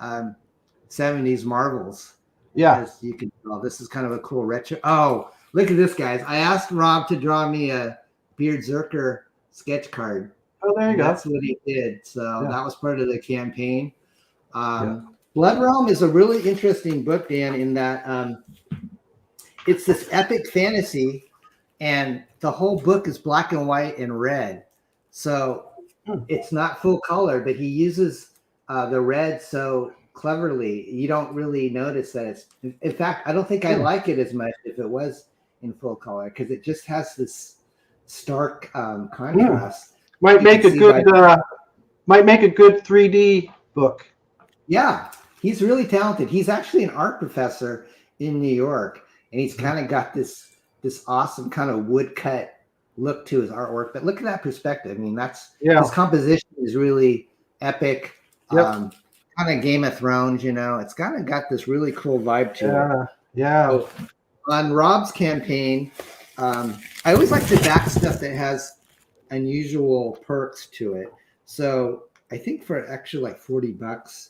70s Marvels. Yeah. As you can tell, this is kind of a cool retro. Oh, look at this, guys. I asked Rob to draw me a BEARDZZERKER sketch card. Oh, there you go. That's what he did. So that was part of the campaign. Blood Realm is a really interesting book, Dan, in that it's this epic fantasy, and the whole book is black and white and red. So it's not full color, but he uses the red so cleverly you don't really notice that it's. In fact, I don't think I like it as much if it was in full color, because it just has this stark contrast. Might make a good 3D book. Yeah, he's really talented. He's actually an art professor in New York, and he's kind of got this awesome kind of woodcut look to his artwork. But look at that perspective. I mean, his composition is really epic. Kind of Game of Thrones, it's kind of got this really cool vibe to it. Yeah. So on Rob's campaign, I always like to back stuff that has unusual perks to it. So I think for actually like $40,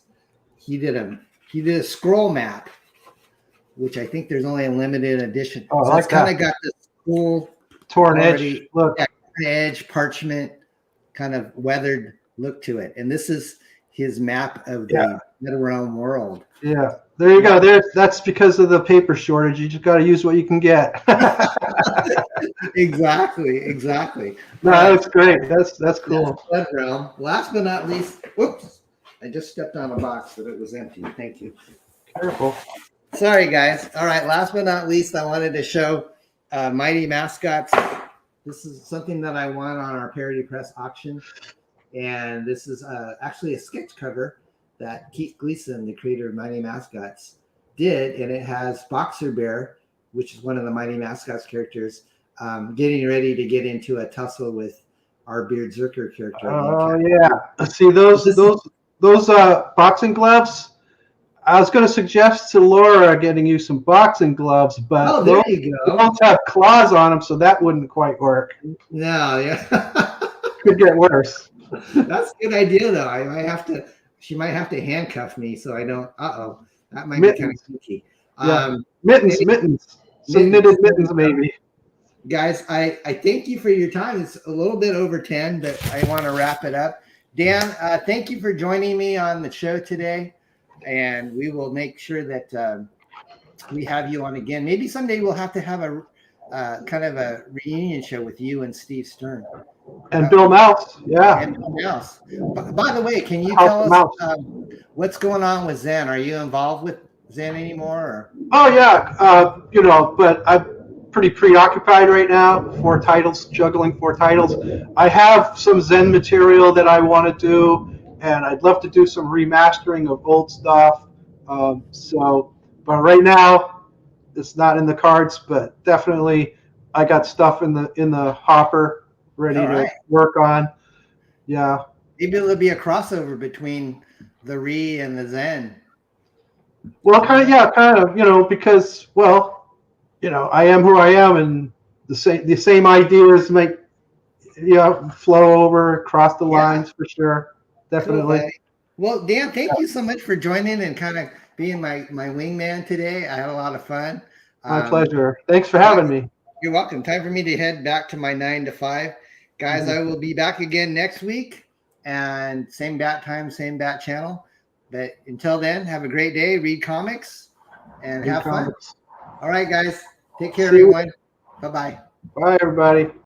he did a scroll map, which I think there's only a limited edition. Oh, so it's kind of got this cool torn edge look, edge parchment kind of weathered look to it. And this is his map of the Meta-Realm world. Yeah, there you go. That's because of the paper shortage. You just got to use what you can get. Exactly. No, that's great. That's cool. Blood Realm. Last but not least, whoops! I just stepped on a box, but it was empty. Thank you. Careful. Sorry, guys. All right. Last but not least, I wanted to show Mighty Mascots. This is something that I won on our Parody Press auction. And this is actually a sketch cover that Keith Gleason, the creator of Mighty Mascots, did. And it has Boxer Bear, which is one of the Mighty Mascots characters, getting ready to get into a tussle with our BEARDZZERKER character. Oh, yeah. See, those boxing gloves, I was going to suggest to Laura getting you some boxing gloves, but there you go. They don't have claws on them, so that wouldn't quite work. No, yeah. Could get worse. That's a good idea, though. She might have to handcuff me so I don't. That might be kind of sneaky. Mittens. Some knitted mittens, maybe. Guys, I thank you for your time. It's a little bit over 10, but I want to wrap it up. Dan, thank you for joining me on the show today, and we will make sure that we have you on again. Maybe someday we'll have to have a kind of a reunion show with you and Steve Stern. And Bill Mouse, And Bill Mouse. By the way, can you tell us what's going on with Zen? Are you involved with Zen anymore? Or? Oh yeah, but I'm pretty preoccupied right now. Juggling 4 titles. I have some Zen material that I want to do, and I'd love to do some remastering of old stuff. But right now, it's not in the cards. But definitely, I got stuff in the hopper ready to work on. Yeah. Maybe there'll be a crossover between the Re and the Zen. Well, kind of, because, I am who I am, and the same ideas might, flow over, cross the lines for sure. Definitely. Cool, well, Dan, thank you so much for joining and kind of being my wingman today. I had a lot of fun. My pleasure. Thanks for having me. You're welcome. Time for me to head back to my 9 to 5. Guys, I will be back again next week, and same bat time, same bat channel. But until then, have a great day, read comics, and have fun. All right, guys. Take care, everyone. Bye-bye. Bye, everybody.